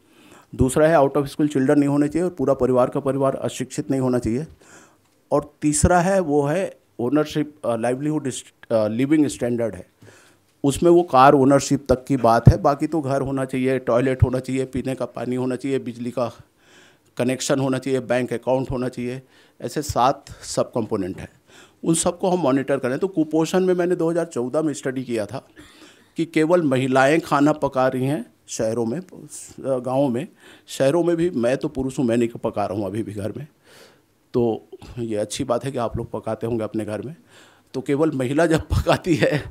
दूसरा है आउट ऑफ स्कूल चिल्ड्रन नहीं होने चाहिए, और पूरा परिवार का परिवार अशिक्षित नहीं होना चाहिए। और तीसरा है वो है ओनरशिप, लाइवलीहुड लिविंग स्टैंडर्ड है। उसमें वो कार ओनरशिप तक की बात है, बाकी तो घर होना चाहिए, टॉयलेट होना चाहिए, पीने का पानी होना चाहिए, बिजली का कनेक्शन होना चाहिए, बैंक अकाउंट होना चाहिए। ऐसे 7 सब कंपोनेंट हैं, उन सबको हम मॉनिटर करें। तो कुपोषण में मैंने 2014 में स्टडी किया था कि केवल महिलाएं खाना पका रही हैं शहरों में, गाँवों में। शहरों में भी मैं तो पुरुष हूँ, मैं नहीं पका रहा हूँ अभी भी घर में। तो ये अच्छी बात है कि आप लोग पकाते होंगे अपने घर में। तो केवल महिला जब पकाती है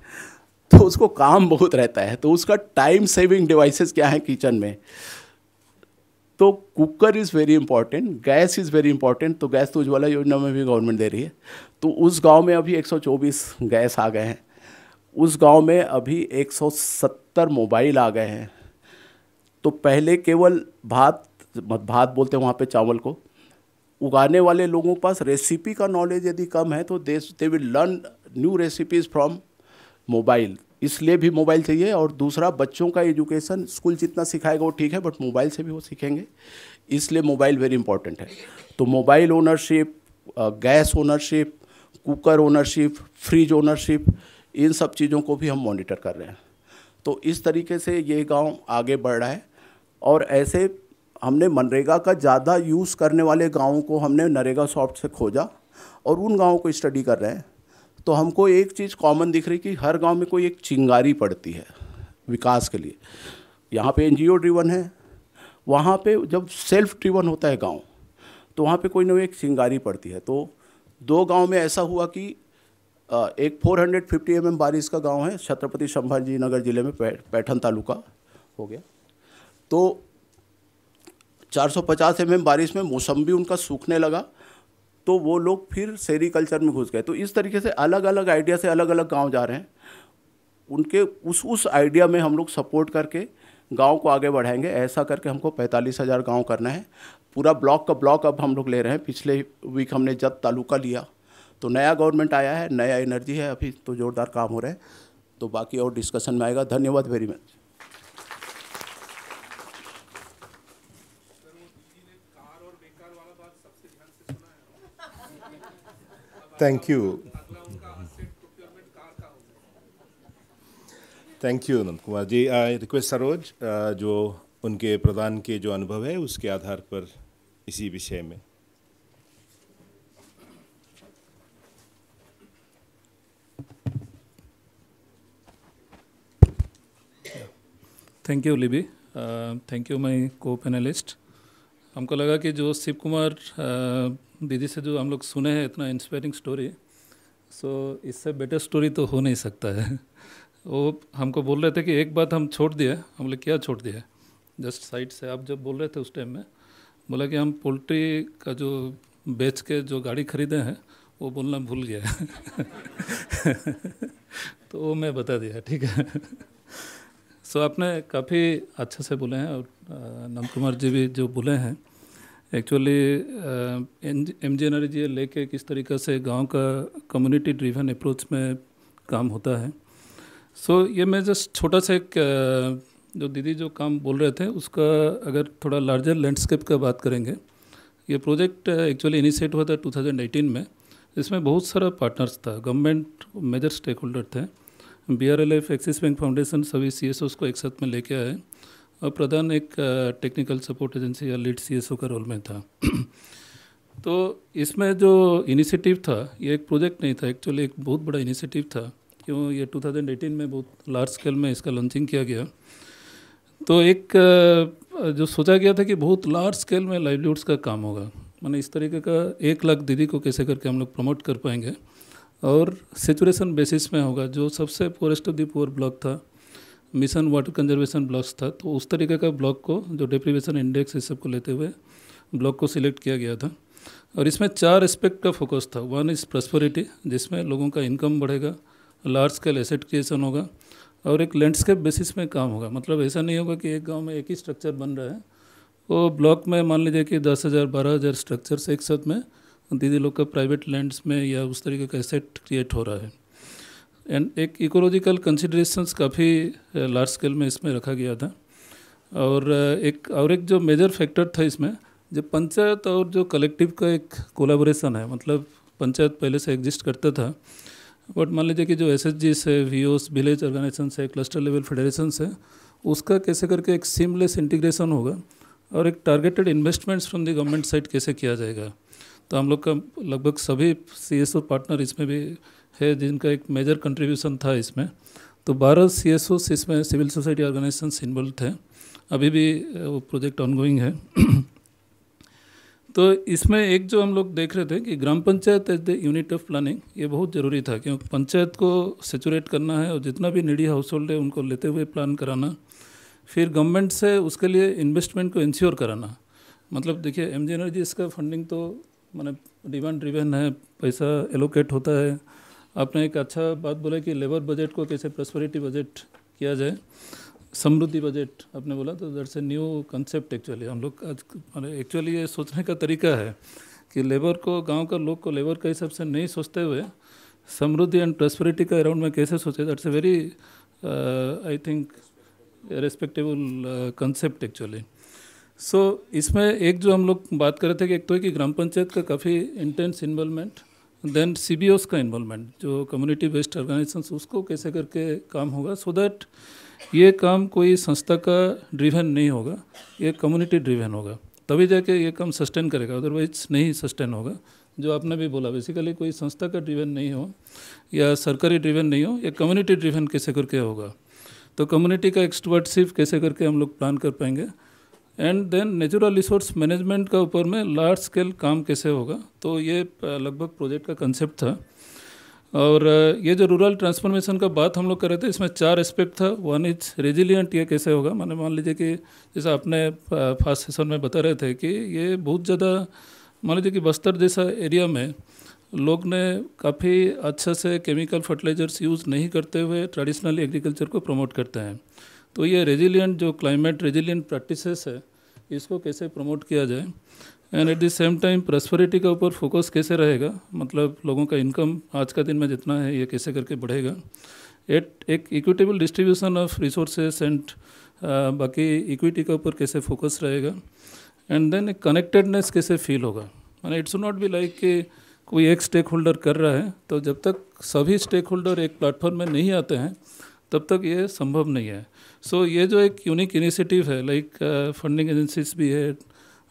तो उसको काम बहुत रहता है, तो उसका टाइम सेविंग डिवाइसेस क्या है किचन में। तो cooker is very important, gas is very important. तो गैस तो उज्ज्वला योजना में भी गवर्नमेंट दे रही है। तो उस गांव में अभी 124 गैस आ गए हैं। उस गांव में अभी 170 मोबाइल आ गए हैं। तो पहले केवल भात बोलते हैं वहाँ पे चावल को, उगाने वाले लोगों के पास रेसिपी का नॉलेज यदि कम है, तो they will learn new recipes from mobile. इसलिए भी मोबाइल चाहिए। और दूसरा, बच्चों का एजुकेशन स्कूल जितना सिखाएगा वो ठीक है, बट मोबाइल से भी वो सीखेंगे, इसलिए मोबाइल वेरी इंपॉर्टेंट है। तो mobile ownership, gas ownership, cooker ownership, fridge ownership, इन सब चीज़ों को भी हम मॉनिटर कर रहे हैं। तो इस तरीके से ये गांव आगे बढ़ रहा है। और ऐसे हमने मनरेगा का ज़्यादा यूज़ करने वाले गाँवों को हमने नरेगा सॉफ्ट से खोजा और उन गाँवों को स्टडी कर रहे हैं। तो हमको एक चीज़ कॉमन दिख रही कि हर गांव में कोई एक चिंगारी पड़ती है विकास के लिए। यहाँ पे NGO ड्रिवन है, वहाँ पे जब सेल्फ ड्रिवन होता है गांव, तो वहाँ पे कोई ना एक चिंगारी पड़ती है। तो 2 गांव में ऐसा हुआ कि एक 450 mm बारिश का गांव है, छत्रपति संभाजी नगर जिले में, पैठन तालुका हो गया। तो 450 mm बारिश में मौसम्बी उनका सूखने लगा, तो वो लोग फिर सेरीकल्चर में घुस गए। तो इस तरीके से अलग अलग आइडिया से अलग अलग गांव जा रहे हैं। उनके उस आइडिया में हम लोग सपोर्ट करके गांव को आगे बढ़ाएंगे। ऐसा करके हमको 45,000 गांव करना है। पूरा ब्लॉक का ब्लॉक अब हम लोग ले रहे हैं। पिछले वीक हमने जत तालुका लिया। तो नया गवर्नमेंट आया है, नया एनर्जी है, अभी तो ज़ोरदार काम हो रहा है। तो बाकी और डिस्कशन में आएगा। धन्यवाद very much. Thank you, thank you Nand Kumar ji. I request Saroj जो उनके प्रदान के जो अनुभव है उसके आधार पर इसी विषय में। Thank you Libby, thank you my को पैनलिस्ट। हमको लगा कि जो शिव कुमार दीदी से जो हम लोग सुने हैं इतना इंस्पायरिंग स्टोरी, सो इससे बेटर स्टोरी तो हो नहीं सकता है। वो हमको बोल रहे थे कि एक बात हम छोड़ दिए। हम बोले क्या छोड़ दिया? जस्ट साइड से आप जब बोल रहे थे उस टाइम में बोला कि हम पोल्ट्री का जो बेच के जो गाड़ी खरीदे हैं वो बोलना भूल गया। तो वो मैं बता दिया, ठीक है। सो आपने काफ़ी अच्छा से बोले हैं और नंद कुमार जी भी जो बोले हैं एक्चुअली MG एनर्जी लेके किस तरीक़े से गांव का कम्युनिटी ड्रिवन अप्रोच में काम होता है। सो ये मैं जस्ट छोटा सा एक जो दीदी जो काम बोल रहे थे उसका अगर थोड़ा लार्जर लैंडस्केप का बात करेंगे, ये प्रोजेक्ट एक्चुअली इनिशिएट हुआ था 2018 में। इसमें बहुत सारा पार्टनर्स था, गवर्नमेंट मेजर स्टेक होल्डर थे, BRLF, एक्सिस बैंक फाउंडेशन, सभी CSOs को एक साथ में लेके आए और प्रधान एक टेक्निकल सपोर्ट एजेंसी या लीड CSO का रोल में था। तो इसमें जो इनिशिएटिव था ये एक प्रोजेक्ट नहीं था, एक्चुअली एक बहुत बड़ा इनिशिएटिव था। क्यों ये 2018 में बहुत लार्ज स्केल में इसका लॉन्चिंग किया गया। तो एक जो सोचा गया था कि बहुत लार्ज स्केल में लाइवलीहुड्स का काम होगा, माने इस तरीके का 1 लाख दीदी को कैसे करके हम लोग प्रमोट कर पाएंगे और सेचुरेशन बेसिस में होगा। जो सबसे forest of the poor block था, मिशन वाटर कंजर्वेशन ब्लॉक्स था, तो उस तरीके का ब्लॉक को जो डेप्रीवेशन इंडेक्स इस सब को लेते हुए ब्लॉक को सिलेक्ट किया गया था। और इसमें 4 एस्पेक्ट का फोकस था। 1 इज़ प्रॉस्पेरिटी, जिसमें लोगों का इनकम बढ़ेगा, लार्ज स्केल एसेट क्रिएशन होगा और एक लैंडस्केप बेसिस में काम होगा। मतलब ऐसा नहीं होगा कि एक गांव में एक ही स्ट्रक्चर बन रहा है, वो ब्लॉक में मान लीजिए कि 10,000 12,000 स्ट्रक्चर्स एक साथ में दीदी लोग का प्राइवेट लैंड्स में या उस तरीके का एसेट क्रिएट हो रहा है। एंड एक इकोलॉजिकल कंसिडरेशंस काफ़ी लार्ज स्केल में इसमें रखा गया था। और एक जो मेजर फैक्टर था इसमें, जो पंचायत और जो कलेक्टिव का एक कोलैबोरेशन है। मतलब पंचायत पहले से एग्जिस्ट करता था, बट मान लीजिए कि जो SHGs है, VOs, विलेज ऑर्गेनाइजेशन है, क्लस्टर लेवल फेडरेशन है, उसका कैसे करके एक सीमलेस इंटीग्रेशन होगा और एक targeted investments from the government side कैसे किया जाएगा। तो हम लोग का लगभग सभी CSO पार्टनर इसमें भी है जिनका एक मेजर कंट्रीब्यूशन था इसमें। तो 12 CSOs इसमें सिविल सोसाइटी ऑर्गेनाइजेशंस इन्वॉल्व थे। अभी भी वो प्रोजेक्ट ऑनगोइंग है। तो इसमें एक जो हम लोग देख रहे थे कि gram panchayat as the unit of planning, ये बहुत ज़रूरी था क्योंकि पंचायत को सेचुरेट करना है और जितना भी नीडी हाउस होल्ड है उनको लेते हुए प्लान कराना, फिर गवर्नमेंट से उसके लिए इन्वेस्टमेंट को इंश्योर कराना। मतलब देखिए MG एनर्जी इसका फंडिंग तो माने डिमांड ड्रिवन है, पैसा एलोकेट होता है। आपने एक अच्छा बात बोला कि लेबर बजट को कैसे प्रॉस्पेरिटी बजट किया जाए, समृद्धि बजट आपने बोला, तो that's a new concept. Actually हम लोग आज माने एक्चुअली ये सोचने का तरीका है कि लेबर को, गांव का लोग को लेबर के हिसाब से नहीं सोचते हुए समृद्धि एंड प्रॉस्पेरिटी का अराउंड में कैसे सोचे। That's a very I think respectable concept actually. So इसमें एक जो हम लोग बात कर रहे थे कि एक तो है कि ग्राम पंचायत का काफ़ी इंटेंस इन्वॉल्वमेंट, देन CBOs का इन्वॉल्वमेंट, जो कम्युनिटी बेस्ड ऑर्गेनाइजेशंस, उसको कैसे करके काम होगा सो दैट ये काम कोई संस्था का ड्रिवन नहीं होगा, ये कम्युनिटी ड्रिवन होगा, तभी जाके ये काम सस्टेन करेगा, अदरवाइज नहीं सस्टेन होगा। जो आपने भी बोला बेसिकली कोई संस्था का ड्रिवन नहीं हो या सरकारी ड्रिवन नहीं हो, ये कम्युनिटी ड्रिवन कैसे करके होगा। तो कम्युनिटी का एक्सपर्टशिप कैसे करके हम लोग प्लान कर पाएंगे। And then natural resource management का ऊपर में लार्ज स्केल काम कैसे होगा। तो ये लगभग प्रोजेक्ट का कंसेप्ट था। और ये जो रूरल ट्रांसफॉर्मेशन का बात हम लोग कर रहे थे, इसमें 4 एस्पेक्ट था। 1 इज रेजिलियंट, ये कैसे होगा, माने मान लीजिए कि जैसा आपने फर्स्ट सेशन में बता रहे थे कि ये बहुत ज़्यादा, मान लीजिए कि बस्तर जैसा एरिया में लोग ने काफ़ी अच्छा से केमिकल फर्टिलाइजर्स यूज़ नहीं करते हुए ट्रेडिशनल एग्रीकल्चर को प्रमोट करते हैं। तो ये रेजिलियंट जो क्लाइमेट रेजिलियंट प्रैक्टिसेस है, इसको कैसे प्रमोट किया जाए। And at the same time prosperity के ऊपर फोकस कैसे रहेगा, मतलब लोगों का इनकम आज का दिन में जितना है ये कैसे करके बढ़ेगा। एक equitable distribution of resources and बाकी इक्विटी के ऊपर कैसे फोकस रहेगा। एंड देन एक कनेक्टेडनेस कैसे फील होगा, माने इट्स नॉट बी लाइक कि कोई एक स्टेक होल्डर कर रहा है, तो जब तक सभी स्टेक होल्डर एक प्लेटफॉर्म में नहीं आते हैं तब तक ये संभव नहीं है. सो ये जो एक यूनिक इनिशिएटिव है, लाइक फंडिंग एजेंसीज भी है,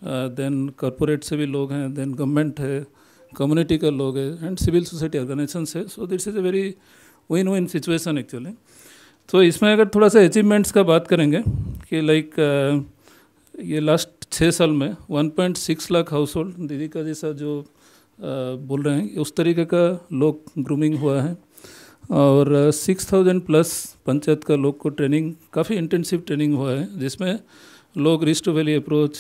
देन कॉरपोरेट से भी लोग हैं, देन गवर्नमेंट है, कम्युनिटी का लोग है, एंड सिविल सोसाइटी ऑर्गेनाइजेशन है. So this is a very win win situation actually. तो इसमें अगर थोड़ा सा अचीवमेंट्स का बात करेंगे कि लाइक ये लास्ट 6 साल में 1.6 लाख हाउस होल्ड, दीदी का जैसा जो बोल रहे हैं उस तरीके का लोग ग्रूमिंग हुआ है, और 6000 प्लस पंचायत का लोग को ट्रेनिंग, काफ़ी इंटेंसिव ट्रेनिंग हुआ है, जिसमें लोग रिस्ट to valley approach,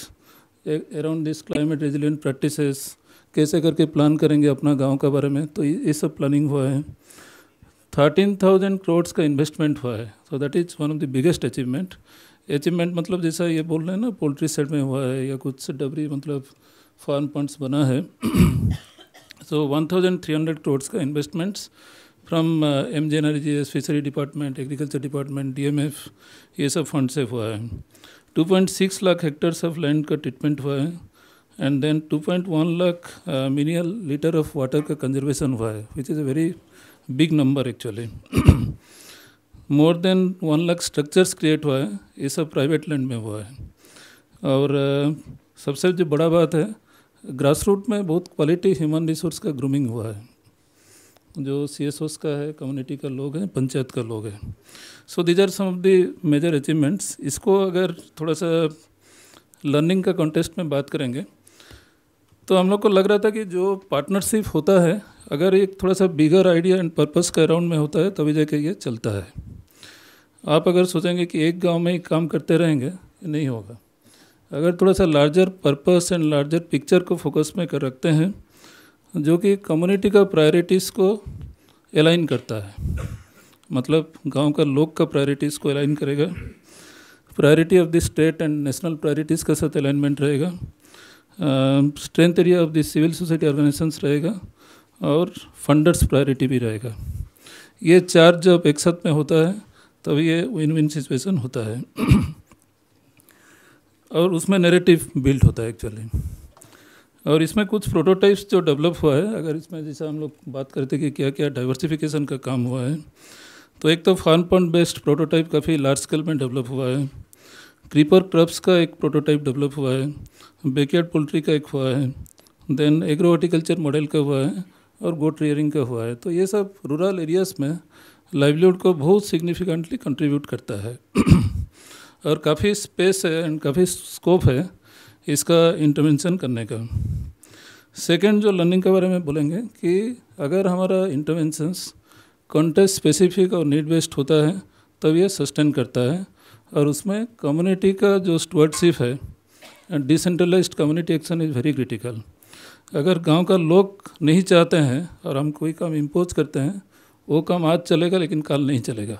around this climate resilient practices, कैसे करके प्लान करेंगे अपना गांव का बारे में, तो ये सब प्लानिंग हुआ है. 13,000 करोड़ का इन्वेस्टमेंट हुआ है. So that is one of the biggest achievement. मतलब जैसा ये बोल रहे हैं ना, पोल्ट्री सेट में हुआ है या कुछ डबरी मतलब फार्म फंड्स बना है. सो 1300 करोड़ का investments from MGNRGS, fishery department, agriculture department, DMF, ये सब फंड से हुआ है. 2.6 लाख हेक्टर्स ऑफ लैंड का ट्रीटमेंट हुआ है, and then 2.1 lakh million litre of water का कंजर्वेशन हुआ है, which is a very big number actually. More than 1 lakh structures create हुआ है, ये सब प्राइवेट लैंड में हुआ है. और सबसे जो बड़ा बात है, ग्रास रूट में बहुत क्वालिटी ह्यूमन रिसोर्स का ग्रूमिंग हुआ है, जो CSOs का है, कम्युनिटी का लोग हैं, पंचायत का लोग हैं. So these are some of the major achievements. इसको अगर थोड़ा सा लर्निंग का कॉन्टेस्ट में बात करेंगे तो हम लोग को लग रहा था कि जो पार्टनरशिप होता है, अगर एक थोड़ा सा बिगर आइडिया एंड पर्पस का अराउंड में होता है तभी जाके ये चलता है. आप अगर सोचेंगे कि एक गांव में ही काम करते रहेंगे, नहीं होगा. अगर थोड़ा सा larger purpose and larger picture को फोकस में कर रखते हैं, जो कि कम्युनिटी का प्रायोरिटीज़ को अलाइन करता है, मतलब गांव का लोग का प्रायोरिटीज़ को अलाइन करेगा, priority of the state and national priorities का साथ अलाइनमेंट रहेगा, strength area of the civil society organisations रहेगा, और फंडर्स प्रायोरिटी भी रहेगा. ये 4 जब एक साथ में होता है तब ये विन विन सिचुएशन होता है. और उसमें नैरेटिव बिल्ड होता है एक्चुअली. और इसमें कुछ प्रोटोटाइप्स जो डेवलप हुआ है, अगर इसमें जैसा हम लोग बात करते कि क्या क्या डाइवर्सिफिकेशन का काम हुआ है, तो एक तो फार्म पॉन्ड बेस्ड प्रोटोटाइप काफ़ी लार्ज स्केल में डेवलप हुआ है, क्रीपर क्रॉप्स का एक प्रोटोटाइप डेवलप हुआ है, बैकयार्ड पोल्ट्री का एक हुआ है, देन एग्रो हॉर्टिकल्चर मॉडल का हुआ है, और गोट रियरिंग का हुआ है. तो ये सब रूरल एरियाज़ में लाइवलीहुड को बहुत सिग्निफिकेंटली कंट्रीब्यूट करता है. और काफ़ी स्पेस है एंड काफ़ी स्कोप है इसका इंटरवेंशन करने का. सेकंड जो लर्निंग के बारे में बोलेंगे कि अगर हमारा इंटरवेंशंस कॉन्टेक्स्ट स्पेसिफिक और नीड बेस्ड होता है तब ये सस्टेन करता है, और उसमें कम्युनिटी का जो स्टुअर्डशिप है and decentralised community action is very critical. अगर गांव का लोग नहीं चाहते हैं और हम कोई काम इम्पोज करते हैं, वो काम आज चलेगा लेकिन कल नहीं चलेगा.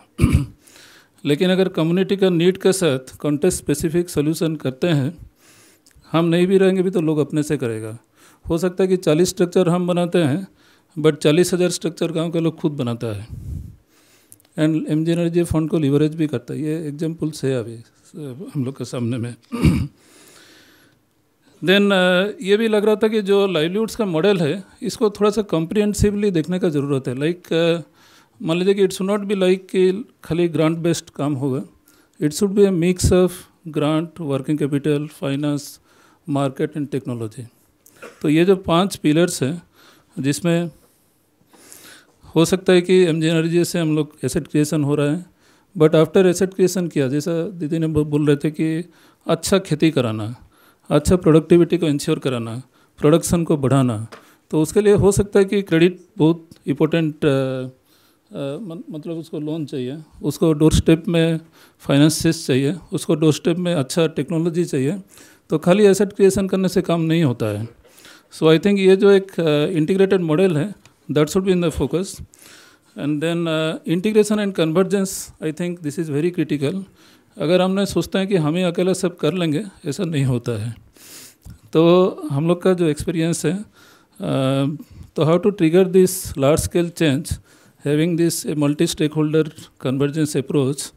लेकिन अगर कम्युनिटी का नीड के साथ कॉन्टेक्स्ट स्पेसिफिक सोल्यूशन करते हैं, हम नहीं भी रहेंगे भी तो लोग अपने से करेगा. हो सकता है कि 40 स्ट्रक्चर हम बनाते हैं, बट 40,000 स्ट्रक्चर गांव के लोग खुद बनाता है, एंड MGNRGA फंड को लिवरेज भी करता है. ये एग्जाम्पल्स है अभी हम लोग के सामने में. देन ये भी लग रहा था कि जो लाइवलीहुड्स का मॉडल है, इसको थोड़ा सा कॉम्प्रिहेंसिवली देखने का ज़रूरत है. लाइक मान लीजिए कि it should not be like कि खाली ग्रांट बेस्ड काम होगा. It should be A mix of grant, working capital, finance, market and technology. तो ये जो 5 पिलर्स हैं, जिसमें हो सकता है कि MGNRGA से हम लोग एसेट क्रिएशन हो रहा है, बट आफ्टर एसेट क्रिएशन किया, जैसा दीदी ने बोल रहे थे कि अच्छा खेती कराना, अच्छा प्रोडक्टिविटी को इंश्योर कराना, प्रोडक्शन को बढ़ाना, तो उसके लिए हो सकता है कि क्रेडिट बहुत इम्पोर्टेंट, मतलब उसको लोन चाहिए, उसको डोर स्टेप में फाइनेंसेस चाहिए, उसको डोर स्टेप में अच्छा टेक्नोलॉजी चाहिए. तो खाली एसेट क्रिएशन करने से काम नहीं होता है. सो आई थिंक ये जो एक इंटीग्रेटेड मॉडल है, that should be in the focus. And then integration and convergence, I think this is very critical. अगर हमने सोचते हैं कि हम ही अकेला सब कर लेंगे, ऐसा नहीं होता है. तो हम लोग का जो एक्सपीरियंस है, तो how to trigger this large scale change having this multi stakeholder convergence approach,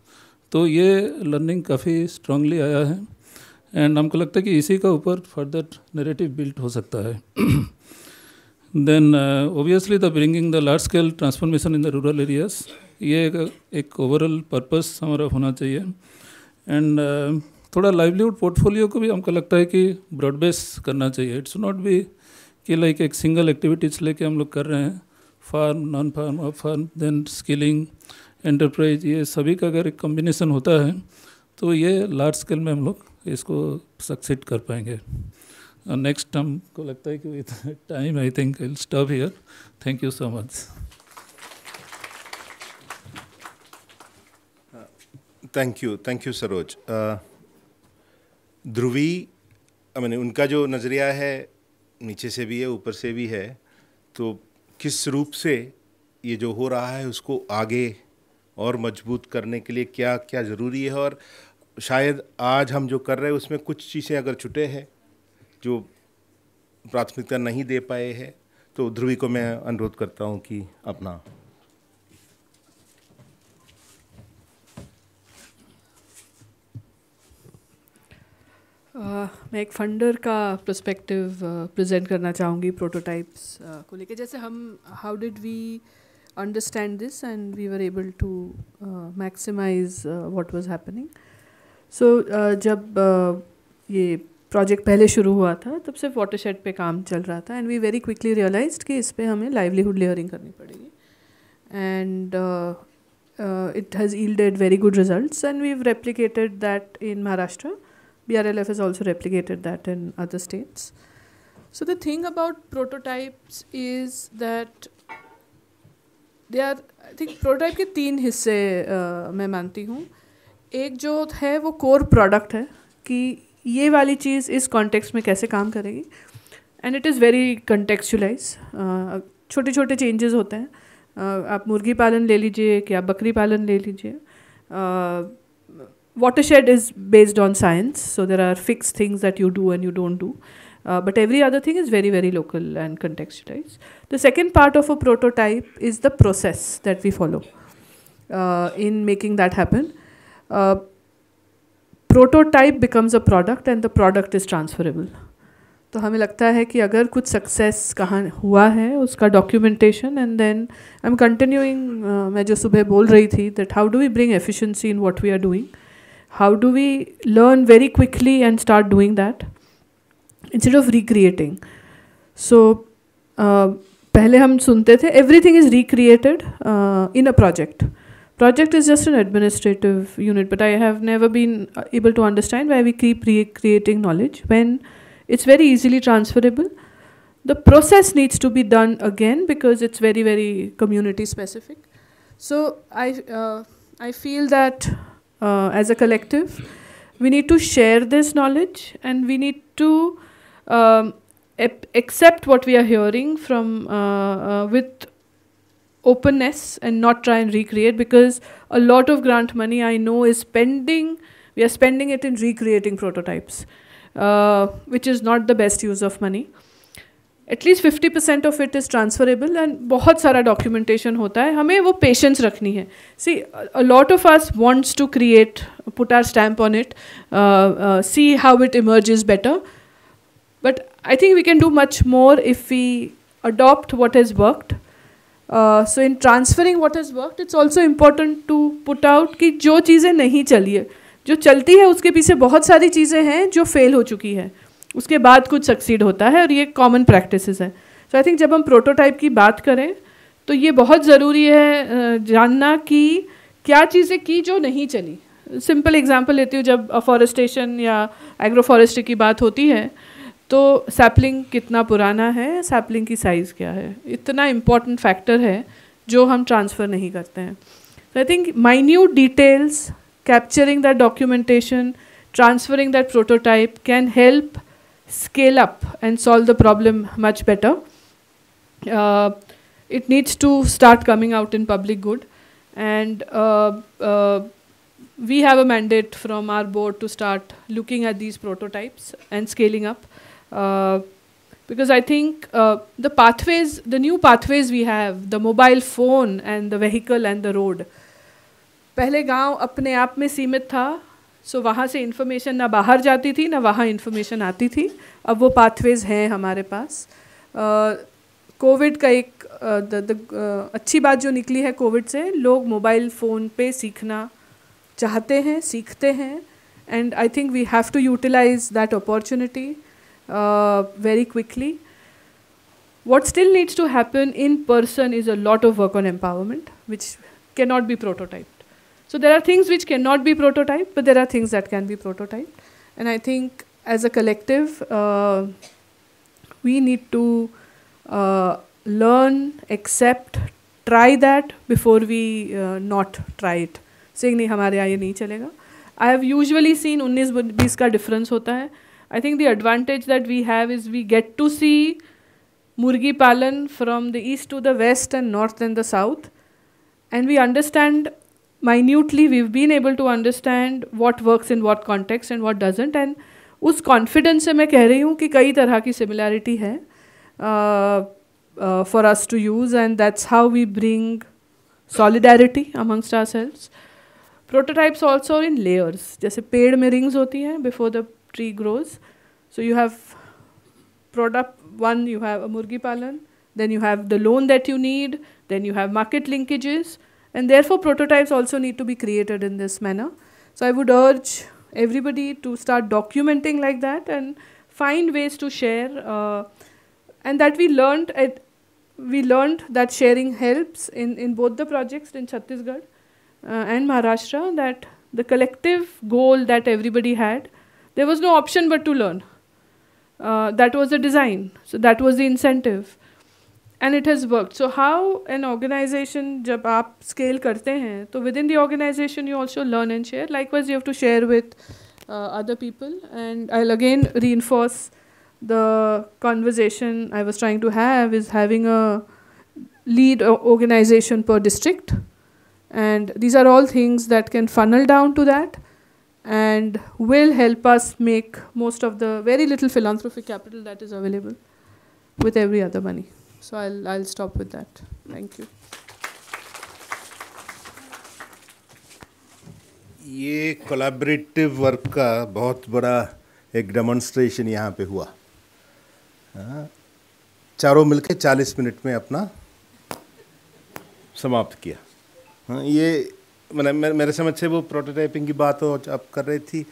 तो ये लर्निंग काफ़ी स्ट्रांगली आया है, एंड हमको लगता है कि इसी का ऊपर फर्दर नैरेटिव बिल्ड हो सकता है. Then obviously the bringing the large scale transformation in the rural areas, ये एक ओवरऑल पर्पस हमारा होना चाहिए. एंड थोड़ा लाइवलीहुड पोर्टफोलियो को भी हमको लगता है कि ब्रॉड बेस करना चाहिए. इट्स नॉट बी कि लाइक एक सिंगल एक्टिविटीज़ लेके हम लोग कर रहे हैं, farm, non farm, up farm, then skilling, enterprise, ये सभी का अगर एक कॉम्बिनेशन होता है तो ये लार्ज स्केल में हम लोग इसको सक्सीड कर पाएंगे. नेक्स्ट हमको लगता है कि with time I think I will stop here. Thank you so much. Thank you Saroj. Dhruvi, मैंने उनका जो नज़रिया है नीचे से भी है ऊपर से भी है, तो किस रूप से ये जो हो रहा है उसको आगे और मजबूत करने के लिए क्या क्या ज़रूरी है, और शायद आज हम जो कर रहे हैं उसमें कुछ चीज़ें अगर छुटे हैं जो प्राथमिकता नहीं दे पाए हैं, तो ध्रुवी को मैं अनुरोध करता हूँ कि अपना. मैं एक फंडर का पर्सपेक्टिव प्रेजेंट करना चाहूँगी प्रोटोटाइप्स को लेके. जैसे हम how did we understand this and we were able to maximise what was happening. So जब ये प्रोजेक्ट पहले शुरू हुआ था तब सिर्फ वाटरशेड पे काम चल रहा था, and we very quickly realised कि इस पे हमें लाइवलीहुड लेयरिंग करनी पड़ेगी. And it has yielded very good results, and we've replicated that in Maharashtra. BRLF has also replicated that in other states. So the thing about prototypes is that they are, I think prototype के 3 हिस्से मैं मानती हूँ. एक जो है वो core product है कि ये वाली चीज़ इस context में कैसे काम करेगी, and it is very contextualized. छोटे छोटे changes होते हैं. आप मुर्गी पालन ले लीजिए कि आप बकरी पालन ले लीजिए. Watershed is based on science, so there are fixed things that you do and you don't do. But every other thing is very, very local and contextualized. The second part of a prototype is the process that we follow in making that happen. Prototype becomes a product and the product is transferable. तो हमें लगता है कि अगर कुछ success कहाँ हुआ है उसका documentation, and then I am continuing, मैं जो सुबह बोल रही थी that how do we bring efficiency in what we are doing, how do we learn very quickly and start doing that instead of recreating. So पहले हम सुनते थे everything is recreated in a project is just an administrative unit, but I have never been able to understand why we keep recreating knowledge when it's very easily transferable. The process needs to be done again because it's very, very community specific. So I feel that as a collective, we need to share this knowledge, and we need to accept what we are hearing from with openness and not try and recreate, because a lot of grant money I know is we are spending it in recreating prototypes, which is not the best use of money. At least 50% of it is transferable, and बहुत सारा documentation होता है. हमें वो patience रखनी है. See, a lot of us wants to create, put our stamp on it, see how it emerges better. But I think we can do much more if we adopt what has worked. So in transferring what has worked, it's also important to put out कि जो चीज़ें नहीं चली है, जो चलती है उसके पीछे बहुत सारी चीज़ें हैं जो फेल हो चुकी है, उसके बाद कुछ सक्सीड होता है, और ये कॉमन प्रैक्टिसेस हैं. सो आई थिंक जब हम प्रोटोटाइप की बात करें तो ये बहुत ज़रूरी है जानना कि क्या चीज़ें की जो नहीं चली. सिंपल एग्जांपल लेती हूँ, जब अफॉरेस्टेशन या एग्रो फॉरेस्ट्री की बात होती है तो सैपलिंग कितना पुराना है, सैपलिंग की साइज़ क्या है, इतना इम्पॉर्टेंट फैक्टर है जो हम ट्रांसफ़र नहीं करते हैं. So I think minute details, capturing that documentation, transferring that prototype can help scale up and solve the problem much better. It needs to start coming out in public good, and we have a mandate from our board to start looking at these prototypes and scaling up, because I think the pathways, the new pathways we have, the mobile phone and the vehicle and the road, पहले गांव अपने आप में सीमित था, सो वहाँ से information ना बाहर जाती थी ना वहाँ इन्फॉर्मेशन आती थी. अब वो पाथवेज हैं हमारे पास. कोविड का एक अच्छी बात जो निकली है कोविड से, लोग मोबाइल फ़ोन पे सीखना चाहते हैं, सीखते हैं, and I think we have to utilise that opportunity very quickly. What still needs to happen in person is a lot of work on empowerment, which cannot be prototyped. So there are things which cannot be prototyped, but there are things that can be prototyped. And I think as a collective, we need to learn, accept, try that before we not try it. Saying नहीं हमारे यहाँ ये नहीं चलेगा. I have usually seen 19-20 का difference होता है. I think the advantage that we have is we get to see Murgi Palan from the east to the west and north and the south, and we understand minutely, we've been able to understand what works in what context and what doesn't, and उस confidence से मैं कह रही हूँ कि कई तरह की similarity है for us to use, and that's how we bring solidarity amongst ourselves. Prototypes also in layers, जैसे पेड़ में rings होती हैं before the tree grows. So you have product one, you have a Murgi Palan, then you have the loan that you need, then you have market linkages, and therefore prototypes also need to be created in this manner. So I would urge everybody to start documenting like that and find ways to share, and that we learned that sharing helps in both the projects in Chhattisgarh and Maharashtra, that the collective goal that everybody had, there was no option but to learn. That was the design. So that was the incentive. And it has worked. So how an organization, जब आप scale करते हैं, तो within the organization you also learn and share. Likewise, you have to share with other people. And I'll again reinforce the conversation I was trying to have, is having a lead organization per district. And these are all things that can funnel down to that, and will help us make most of the very little philanthropic capital that is available with every other money. So I'll stop with that. Thank you. ये collaborative work का बहुत बड़ा एक demonstration यहाँ पे हुआ. चारों मिलके 40 मिनट में अपना समाप्त किया. ये मेरे समझ से वो प्रोटोटाइपिंग की बात हो आप कर रही थी.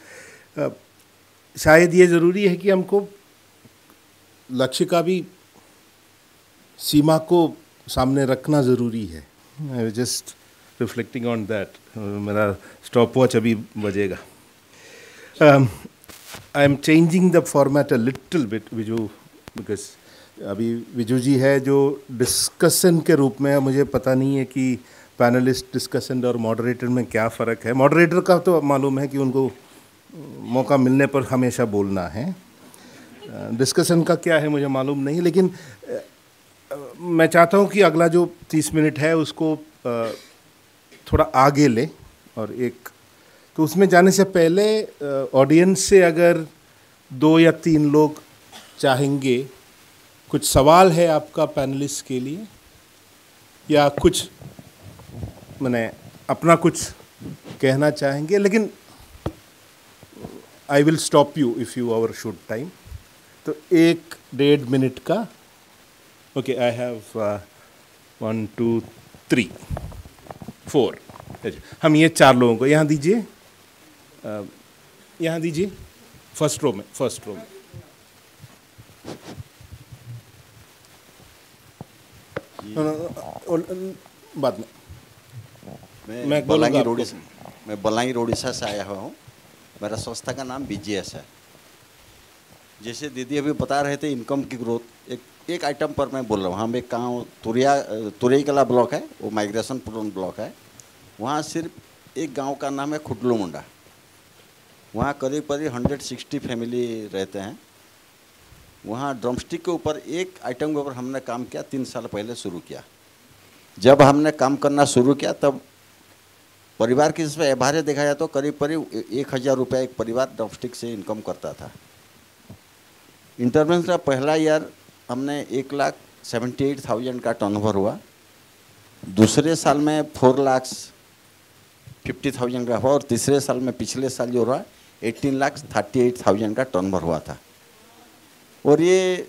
शायद ये ज़रूरी है कि हमको लक्ष्य का भी सीमा को सामने रखना ज़रूरी है. I just reflecting on that. मेरा स्टॉप वॉच अभी बजेगा. I am changing the format a little bit Viju, because अभी विजू जी है जो डिस्कशन के रूप में. मुझे पता नहीं है कि पैनलिस्ट डिस्कशन और मॉडरेटर में क्या फ़र्क है. मॉडरेटर का तो मालूम है कि उनको मौका मिलने पर हमेशा बोलना है. डिस्कशन का क्या है मुझे मालूम नहीं, लेकिन मैं चाहता हूँ कि अगला जो 30 मिनट है उसको थोड़ा आगे ले. और एक तो उसमें जाने से पहले ऑडियंस से अगर 2 या 3 लोग चाहेंगे, कुछ सवाल है आपका पैनलिस्ट के लिए, या कुछ मैंने अपना कुछ कहना चाहेंगे, लेकिन I will stop you if you overshoot time. तो 1-1.5 मिनट का. Okay, I have 1 2 3 4. हम ये 4 लोगों को यहाँ दीजिए, यहाँ दीजिए. फर्स्ट रो में बाद में. मैं बलांगीर उड़ीसा से आया हुआ हूँ. मेरा संस्था का नाम BGS है. जैसे दीदी अभी बता रहे थे इनकम की ग्रोथ, एक आइटम पर मैं बोल रहा हूँ. हम एक गाँव तुरईकला ब्लॉक है, वो माइग्रेशन प्रोन ब्लॉक है. वहाँ सिर्फ एक गांव का नाम है खुटलू मुंडा. वहाँ करीब 160 फैमिली रहते हैं. वहाँ ड्रमस्टिक के ऊपर एक आइटम के ऊपर हमने काम किया 3 साल पहले शुरू किया. जब हमने काम करना शुरू किया तब परिवार की इसमें एवरेज देखा जाए तो करीब 1000 रुपये एक परिवार ड्रमस्टिक से इनकम करता था. इंटरवेंस का पहला ईयर हमने 1,78,000 का टर्नओवर हुआ. दूसरे साल में 4,50,000 का हुआ, और तीसरे साल में पिछले साल जो रहा 18,38,000 का टर्नओवर हुआ था. और ये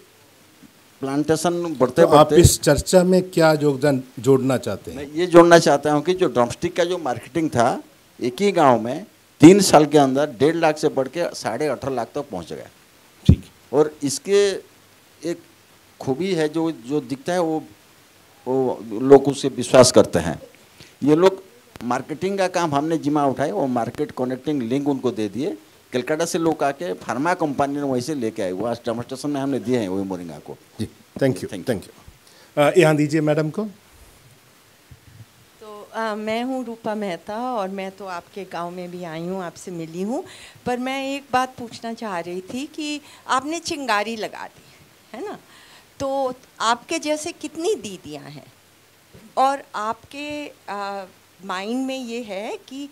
प्लांटेशन बढ़ते तो आप बढ़ते इस चर्चा में क्या योगदान जोड़ना चाहते हैं? मैं ये जोड़ना चाहता हूँ कि जो ड्रमस्टिक का जो मार्केटिंग था एक ही गांव में 3 साल के अंदर 1.5 लाख से बढ़ के 18.5 लाख तक पहुँच गया। ठीक है। और इसके एक खूबी है जो जो दिखता है वो लोग उससे विश्वास करते हैं। ये लोग मार्केटिंग का काम हमने जिम्मा उठाए और मार्केट कनेक्टिंग लिंक उनको दे दिए। कलकत्ता से लोग आके फार्मा कंपनी ने वहीं से लेके आए, वो आज डेमोस्ट्रेशन में हमने दिए हैं वही मोरिंगा को। जी, थैंक यू। यहाँ दीजिए मैडम को। मैं हूँ रूपा मेहता और मैं तो आपके गांव में भी आई हूँ, आपसे मिली हूँ। पर मैं एक बात पूछना चाह रही थी कि आपने चिंगारी लगा दी है ना, तो आपके जैसे कितनी दीदियाँ हैं और आपके माइंड में ये है कि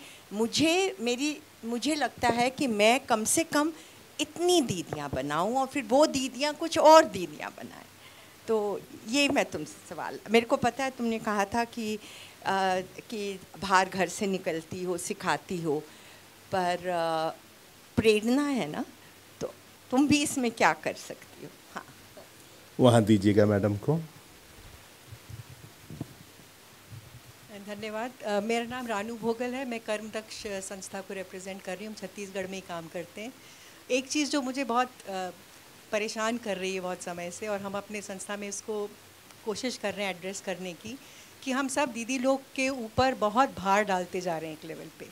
मुझे लगता है कि मैं कम से कम इतनी दीदियाँ बनाऊँ और फिर वो दीदियाँ कुछ और दीदियाँ बनाएं। तो ये मैं तुमसे सवाल, मेरे को पता है तुमने कहा था कि बाहर घर से निकलती हो सिखाती हो, पर प्रेरणा है ना, तो तुम भी इसमें क्या कर सकती हो? हाँ, वहाँ दीजिएगा मैडम को। धन्यवाद। मेरा नाम रानू भोगल है, मैं कर्मदक्ष संस्था को रिप्रेजेंट कर रही हूँ, छत्तीसगढ़ में ही काम करते हैं। एक चीज़ जो मुझे बहुत परेशान कर रही है बहुत समय से, और हम अपने संस्था में इसको कोशिश कर रहे हैं एड्रेस करने की, कि हम सब दीदी लोग के ऊपर बहुत भार डालते जा रहे हैं एक लेवल पे।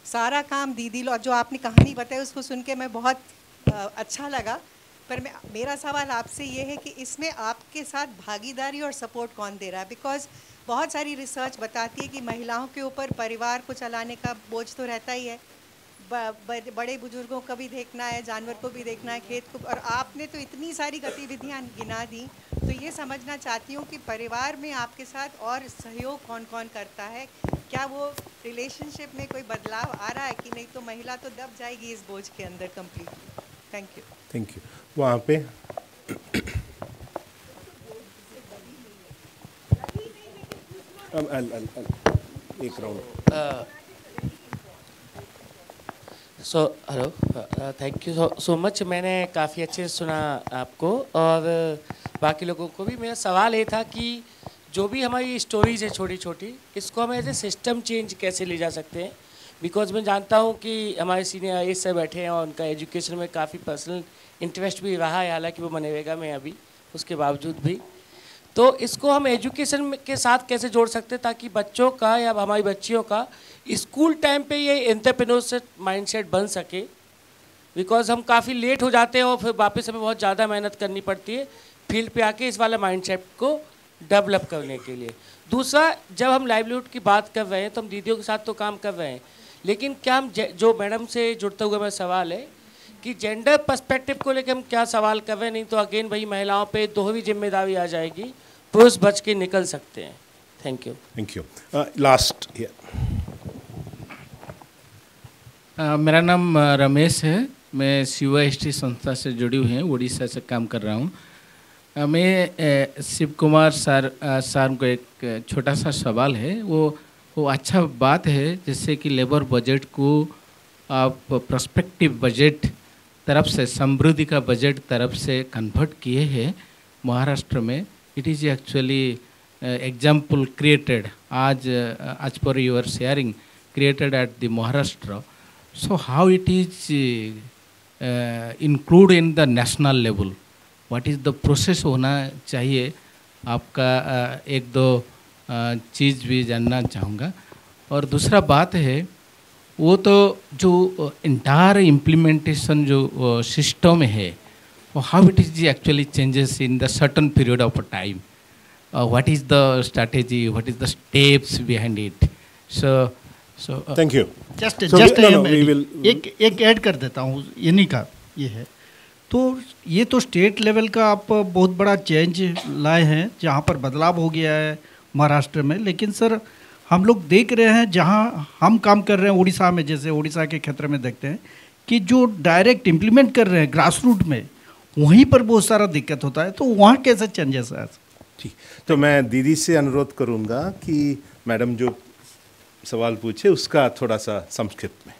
सारा काम दीदी लोग, जो आपने कहानी बताई उसको सुन के मैं बहुत अच्छा लगा, पर मेरा सवाल आपसे ये है कि इसमें आपके साथ भागीदारी और सपोर्ट कौन दे रहा है? बिकॉज बहुत सारी रिसर्च बताती है कि महिलाओं के ऊपर परिवार को चलाने का बोझ तो रहता ही है, बड़े बुजुर्गों का भी देखना है, जानवर को भी देखना है, खेत को, और आपने तो इतनी सारी गतिविधियां गिना दी। तो ये समझना चाहती हूँ कि परिवार में आपके साथ और सहयोग कौन कौन करता है? क्या वो रिलेशनशिप में कोई बदलाव आ रहा है कि नहीं, तो महिला तो दब जाएगी इस बोझ के अंदर completely. Thank you. Thank you. वहाँ पे एक round. So hello, thank you so much. मैंने काफ़ी अच्छे से सुना आपको और बाकी लोगों को भी। मेरा सवाल ये था कि जो भी हमारी स्टोरीज है छोटी छोटी, इसको हम एज ए सिस्टम चेंज कैसे ले जा सकते हैं? बिकॉज मैं जानता हूँ कि हमारे सीनियर आई से बैठे हैं और उनका एजुकेशन में काफ़ी पर्सनल इंटरेस्ट भी रहा है, हालांकि वो मनरेगा में अभी उसके बावजूद भी। तो इसको हम एजुकेशन के साथ कैसे जोड़ सकते हैं ताकि बच्चों का या हमारी बच्चियों का स्कूल टाइम पे ये एंटरप्रेन्योरशिप माइंडसेट बन सके? बिकॉज हम काफ़ी लेट हो जाते हैं और फिर वापस हमें बहुत ज़्यादा मेहनत करनी पड़ती है फील्ड पे आके इस वाला माइंडसेट को डेवलप करने के लिए। दूसरा, जब हम लाइवलीहुड की बात कर रहे हैं तो हम दीदियों के साथ तो काम कर रहे हैं, लेकिन क्या हम जो मैडम से जुड़ते हुए मेरा सवाल है कि जेंडर पर्सपेक्टिव को लेकर हम क्या सवाल कर रहे हैं? नहीं तो अगेन वही महिलाओं पे दोहरी जिम्मेदारी आ जाएगी, पुरुष बच के निकल सकते हैं। Thank you. Thank you. Last here. मेरा नाम रमेश है, मैं COST संस्था से जुड़ी हुई हूँ, उड़ीसा से काम कर रहा हूँ। मैं शिव कुमार सर को एक छोटा सा सवाल है। वो अच्छा बात है जैसे कि लेबर बजट को आप प्रोस्पेक्टिव बजट तरफ से, समृद्धि का बजट तरफ से कन्वर्ट किए हैं महाराष्ट्र में। It is actually example created आज पर your sharing created at the Maharashtra. So how it is include in the national level? What is the process होना चाहिए? आपका एक दो चीज़ भी जानना चाहूँगा। और दूसरा बात है वो तो जो इंटायर इम्प्लीमेंटेशन जो सिस्टम है वो how it is actually changes in the certain period of time, what is the strategy, what is the steps behind it? So thank you. Just एक ऐड कर देता हूँ, इन्हीं का ये है। तो ये तो स्टेट लेवल का आप बहुत बड़ा चेंज लाए हैं जहाँ पर बदलाव हो गया है महाराष्ट्र में। लेकिन सर हम लोग देख रहे हैं जहाँ हम काम कर रहे हैं उड़ीसा में, जैसे उड़ीसा के क्षेत्र में देखते हैं कि जो डायरेक्ट इम्प्लीमेंट कर रहे हैं ग्रास रूट में, वहीं पर बहुत सारा दिक्कत होता है। तो वहाँ कैसे चेंजेस है? ठीक, तो मैं दीदी से अनुरोध करूँगा कि मैडम जो सवाल पूछे उसका थोड़ा सा संक्षिप्त में।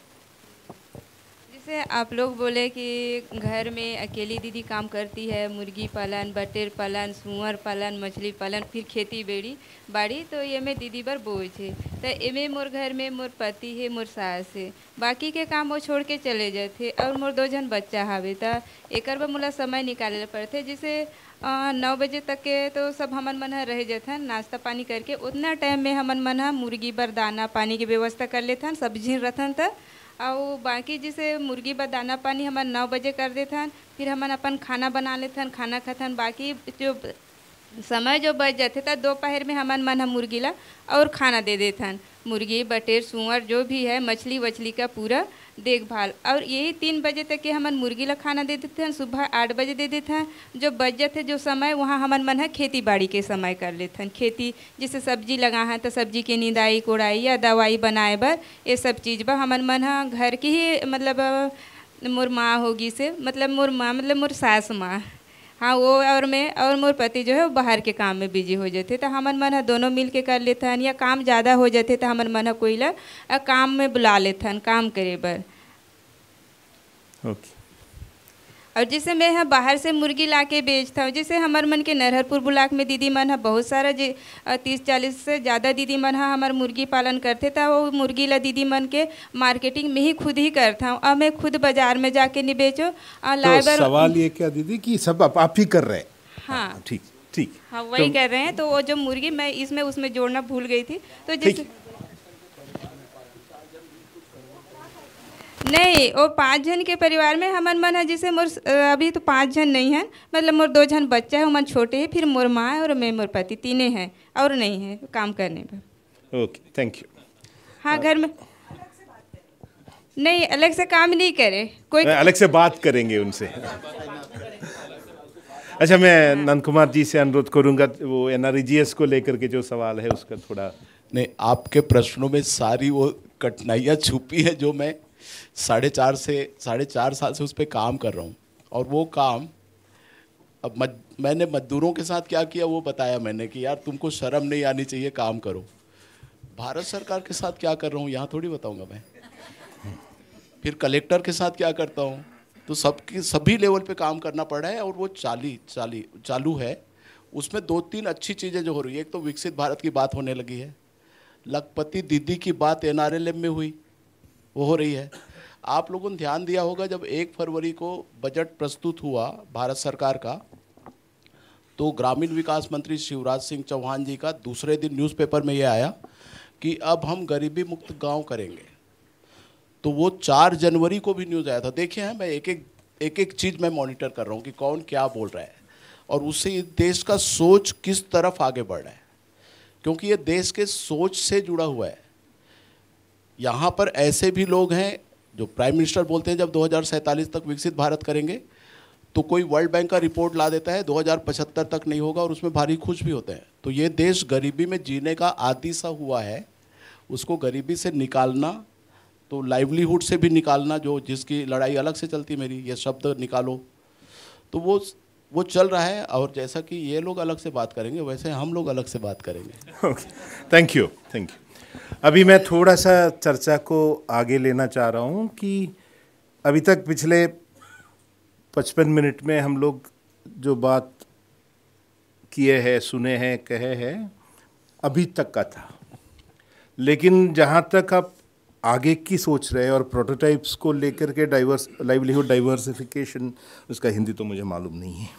जैसे जैसे आप लोग बोले कि घर में अकेली दीदी काम करती है, मुर्गी पालन, बटेर पालन, सुअर पालन, मछली पालन, फिर खेती बाड़ी, तो ये में दीदी बर बोझ है। तो एमे मोर घर में मोर पति है, मोर सास है, बाकी के काम वो छोड़ के चले जाते और मोर 2 जन बच्चा हावे। तो एकर बर मोला समय निकाले पड़ते, जिसे 9 बजे तक के तो सब हमन मन ह रह जाथन नाश्ता पानी करके। उतना टाइम में हमन मन ह मुर्गी बर दाना पानी की व्यवस्था कर लेथन, सब्जी रथन त और बाकी जैसे मुर्गी बर दाना पानी हमन 9 बजे कर देथन, फिर हमन अपन खाना बना लेथन, खाना खाथन। बाकी जो समय जो बच जाते था दोपहर में हमन मन मुर्गी ला और खाना दे देथन, मुर्गी बटेर सुअर जो भी है मछली वछली का पूरा देखभाल। और यही 3 बजे तक के हमन मुर्गी ला खाना दे देते हैं, सुबह 8 बजे दे देते हैं। जो बच जाते जो समय वहाँ हमन मन है खेती बाड़ी के समय कर लेते हैं। खेती जैसे सब्जी लगा है तो सब्जी की निंदाई कोड़ाई या दवाई बनाए बर ये सब चीज़ बा हमन मन है घर की ही, मतलब मोर माँ होगी से, मतलब मोर माँ मतलब मोर सास माँ, हाँ वो और मैं और मोर पति जो है वो बाहर के काम में बिजी हो जाते। तो हमन मन है दोनों मिल के कर लेते हैं, या काम ज़्यादा हो जाते तो हमन मन है कोई ला काम में बुला लेते हैं काम करे बर। ओके। और जैसे मैं यहाँ बाहर से मुर्गी ला के बेचता हूँ, जैसे हमारे मन के नरहरपुर ब्लॉक में दीदी मन है बहुत सारा 30-40 से ज़्यादा दीदी मन है हमारे मुर्गी पालन करते था। वो मुर्गी ला दीदी मन के मार्केटिंग में ही खुद ही करता हूँ, और मैं खुद बाजार में जाके नहीं बेचो तो सवाल ये क्या दीदी कि सब आप ही कर रहे हैं? हाँ ठीक ठीक, हाँ वही कर रहे हैं। तो वो जो मुर्गी मैं इसमें उसमें जोड़ना भूल गई थी, तो जैसे नहीं वो 5 जन के परिवार में हमन मन है, जैसे मोर अभी तो 5 जन नहीं हैं, मतलब मोर 2 जन बच्चा है, मन छोटे हैं, फिर मोर माँ है और मैं मोर पति, तीने हैं और नहीं है काम करने पर। Okay thank you. हाँ घर में नहीं अलग से काम नहीं करे कोई, अलग से बात करेंगे उनसे। अच्छा मैं नंद कुमार जी से अनुरोध करूंगा वो NREGS को लेकर के जो सवाल है उसका थोड़ा। नहीं, आपके प्रश्नों में सारी वो कठिनाइयाँ छुपी है जो मैं 4.5 साल से उस पर काम कर रहा हूँ। और वो काम अब मैंने मजदूरों के साथ क्या किया वो बताया मैंने कि यार तुमको शर्म नहीं आनी चाहिए, काम करो। भारत सरकार के साथ क्या कर रहा हूँ यहाँ थोड़ी बताऊँगा मैं। फिर कलेक्टर के साथ क्या करता हूँ, तो सभी लेवल पे काम करना पड़ा है। और वो चालू है। उसमें 2-3 अच्छी चीज़ें जो हो रही है, एक तो विकसित भारत की बात होने लगी है, लखपति दीदी की बात NRLM में हुई, वो हो रही है। आप लोगों ने ध्यान दिया होगा जब 1 फरवरी को बजट प्रस्तुत हुआ भारत सरकार का, तो ग्रामीण विकास मंत्री शिवराज सिंह चौहान जी का दूसरे दिन न्यूज़पेपर में ये आया कि अब हम गरीबी मुक्त गांव करेंगे। तो वो 4 जनवरी को भी न्यूज़ आया था। देखिए हैं, मैं एक एक चीज़ मैं मॉनिटर कर रहा हूँ कि कौन क्या बोल रहा है और उससे ये देश का सोच किस तरफ आगे बढ़ रहा है, क्योंकि ये देश के सोच से जुड़ा हुआ है। यहाँ पर ऐसे भी लोग हैं जो प्राइम मिनिस्टर बोलते हैं जब 2047 तक विकसित भारत करेंगे, तो कोई वर्ल्ड बैंक का रिपोर्ट ला देता है 2075 तक नहीं होगा और उसमें भारी खुश भी होते हैं। तो ये देश गरीबी में जीने का आदी सा हुआ है, उसको गरीबी से निकालना, तो लाइवलीहुड से भी निकालना, जो जिसकी लड़ाई अलग से चलती मेरी, ये शब्द निकालो, तो वो चल रहा है। और जैसा कि ये लोग अलग से बात करेंगे वैसे हम लोग अलग से बात करेंगे। Okay thank you. अभी मैं थोड़ा सा चर्चा को आगे लेना चाह रहा हूँ कि अभी तक पिछले 55 मिनट में हम लोग जो बात किए हैं, सुने हैं, कहे हैं, अभी तक का था। लेकिन जहाँ तक आप आगे की सोच रहे हैं और प्रोटोटाइप्स को लेकर के लाइवलीहुड डाइवर्सिफिकेशन, उसका हिंदी तो मुझे मालूम नहीं है,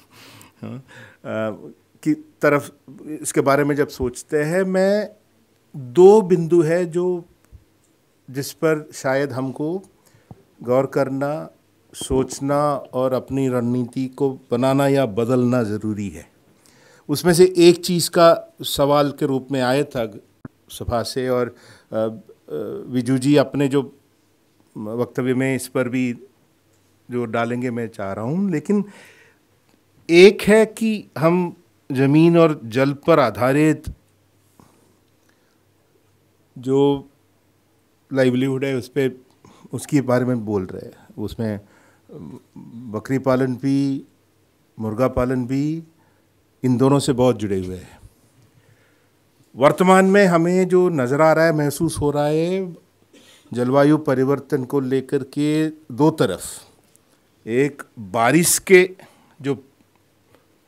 की तरफ इसके बारे में जब सोचते हैं, मैं 2 बिंदु है जिस पर शायद हमको गौर करना, सोचना और अपनी रणनीति को बनाना या बदलना ज़रूरी है। उसमें से एक चीज़ का सवाल के रूप में आया था सभा से, और विजू जी अपने जो वक्तव्य में इस पर भी जो डालेंगे मैं चाह रहा हूँ। लेकिन एक है कि हम ज़मीन और जल पर आधारित जो लाइवलीहुड है उसके बारे में बोल रहे हैं। उसमें बकरी पालन भी, मुर्गा पालन भी, इन दोनों से बहुत जुड़े हुए हैं। वर्तमान में हमें जो नज़र आ रहा है, महसूस हो रहा है, जलवायु परिवर्तन को लेकर के दो तरफ, एक बारिश के जो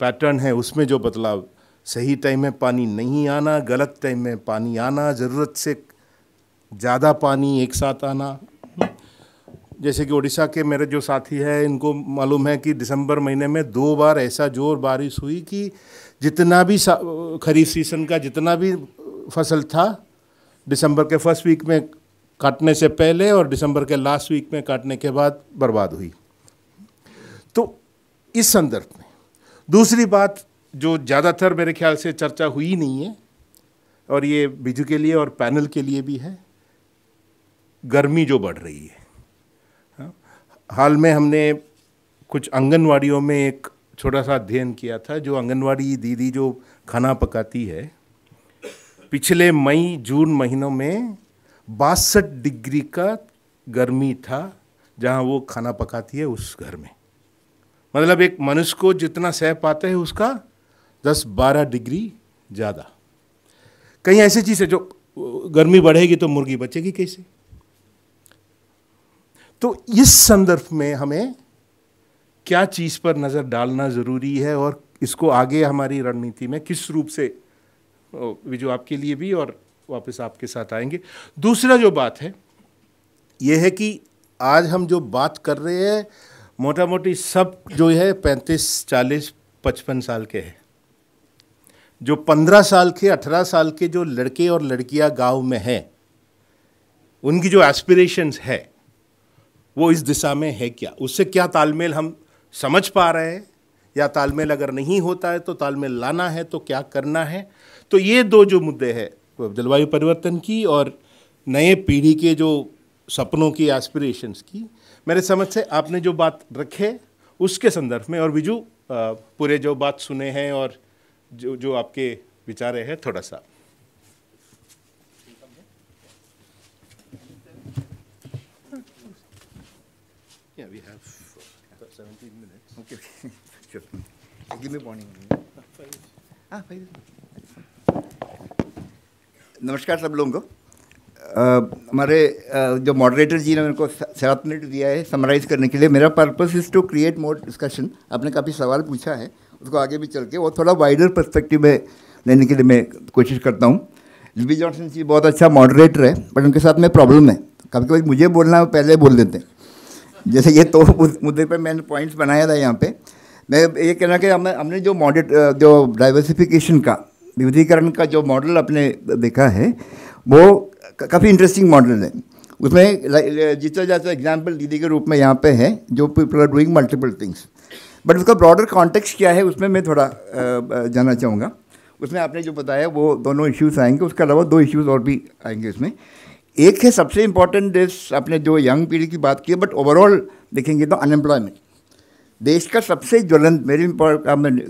पैटर्न है उसमें जो बदलाव, सही टाइम में पानी नहीं आना, गलत टाइम में पानी आना, ज़रूरत से ज़्यादा पानी एक साथ आना। जैसे कि उड़ीसा के मेरे जो साथी हैं इनको मालूम है कि दिसंबर महीने में 2 बार ऐसा जोर बारिश हुई कि जितना भी खरीफ सीजन का जितना भी फसल था दिसंबर के फर्स्ट वीक में काटने से पहले और दिसंबर के लास्ट वीक में काटने के बाद बर्बाद हुई। तो इस संदर्भ में दूसरी बात जो ज़्यादातर मेरे ख्याल से चर्चा हुई नहीं है, और ये बिजू के लिए और पैनल के लिए भी है, गर्मी जो बढ़ रही है। हाल में हमने कुछ आंगनवाड़ियों में एक छोटा सा अध्ययन किया था। जो आंगनवाड़ी दीदी जो खाना पकाती है, पिछले मई जून महीनों में 62 डिग्री का गर्मी था जहां वो खाना पकाती है उस घर में। मतलब एक मनुष्य को जितना सह पाते हैं उसका 10-12 डिग्री ज़्यादा। कहीं ऐसी चीज़ है जो गर्मी बढ़ेगी तो मुर्गी बचेगी कैसे? तो इस संदर्भ में हमें क्या चीज़ पर नज़र डालना ज़रूरी है और इसको आगे हमारी रणनीति में किस रूप से, जो आपके लिए भी और वापस आपके साथ आएंगे। दूसरा जो बात है ये है कि आज हम जो बात कर रहे हैं मोटा मोटी सब जो है 35, 40, 55 साल के हैं। जो 15 साल के 18 साल के जो लड़के और लड़कियां गांव में हैं, उनकी जो एस्पिरेशंस है वो इस दिशा में है क्या, उससे क्या तालमेल हम समझ पा रहे हैं, या तालमेल अगर नहीं होता है तो तालमेल लाना है तो क्या करना है। तो ये दो जो मुद्दे हैं, जलवायु परिवर्तन की और नए पीढ़ी के जो सपनों की, एस्पिरेशंस की, मेरे समझ से आपने जो बात रखे उसके संदर्भ में, और विजू पूरे जो बात सुने हैं और जो जो आपके विचार हैं थोड़ा सा। Yeah, we have 17 minutes. Okay, sure. Give me warning. नमस्कार सब लोगों को। हमारे जो मॉडरेटर जी ने मेरे को 7 मिनट दिया है समराइज़ करने के लिए। मेरा purpose is to create more discussion. आपने काफ़ी सवाल पूछा है, उसको आगे भी चल के और थोड़ा वाइडर पर्सपेक्टिव में लेने के लिए मैं कोशिश करता हूँ। लिबी जॉनसन जी बहुत अच्छा मॉडरेटर है, बट उनके साथ में प्रॉब्लम है, कभी कभी मुझे बोलना है पहले बोल देते हैं। जैसे ये तो मुद्दे पे मैंने पॉइंट्स बनाया था यहाँ पे। मैं ये कहना कि हमने जो डाइवर्सिफिकेशन का, विविधीकरण का जो मॉडल आपने देखा है वो काफ़ी इंटरेस्टिंग मॉडल है। उसमें जितना ज़्यादा एग्जाम्पल दीदी के रूप में यहाँ पे है, जो people are doing multiple things, but उसका ब्रॉडर कॉन्टेक्स्ट क्या है उसमें मैं थोड़ा जानना चाहूँगा। उसमें आपने जो बताया वो दोनों इश्यूज़ आएंगे, उसके अलावा 2 इश्यूज़ और भी आएंगे उसमें। एक है सबसे इम्पॉर्टेंट देश, आपने जो यंग पीढ़ी की बात की है, बट ओवरऑल देखेंगे तो अनएम्प्लॉयमेंट देश का सबसे ज्वलंत। मेरी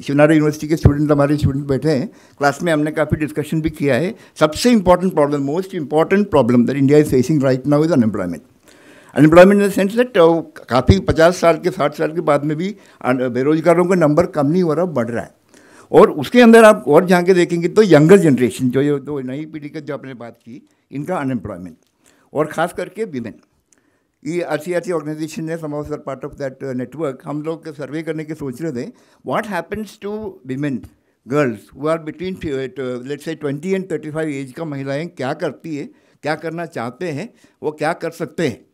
शिवनारी यूनिवर्सिटी के स्टूडेंट, हमारे स्टूडेंट बैठे हैं क्लास में, हमने काफ़ी डिस्कशन भी किया है। सबसे important problem, most important problem that India is facing right now is unemployment. Unemployment in the sense that काफ़ी 50 साल के 60 साल के बाद में भी बेरोजगारों का नंबर कम नहीं हो रहा, बढ़ रहा है। और उसके अंदर आप और जहाँ के देखेंगे तो यंगर जनरेशन, जो नई पीढ़ी का जो आपने बात की, इनका अनएम्प्लॉयमेंट, और ख़ास करके विमेन। ये RCRC ऑर्गेनाइजेशन है, some of our part of that network. हम लोग सर्वे करने के सोच रहे थे what happens to women, girls who are between let's say 20 and 35 as का महिलाएं क्या करती है, क्या करना चाहते हैं, वो क्या कर सकते हैं,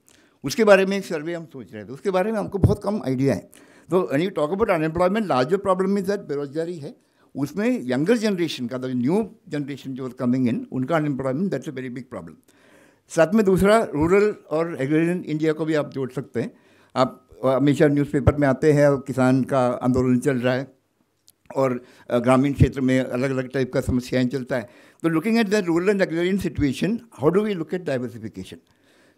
उसके बारे में एक सर्वे हम सोच रहे थे। उसके बारे में हमको बहुत कम आइडिया है। तो when you talk about unemployment, larger problem is that बेरोजगारी है, उसमें यंगर जनरेशन का, द न्यू जनरेशन जो कमिंग इन, उनका unemployment, that's a very big problem. साथ में दूसरा रूरल और एग्रेरियन इंडिया को भी आप जोड़ सकते हैं। आप हमेशा न्यूज़पेपर में आते हैं, किसान का आंदोलन चल रहा है और ग्रामीण क्षेत्र में अलग अलग टाइप का समस्याएं चलता है। तो looking at the rural and agrarian situation, how do we look at diversification?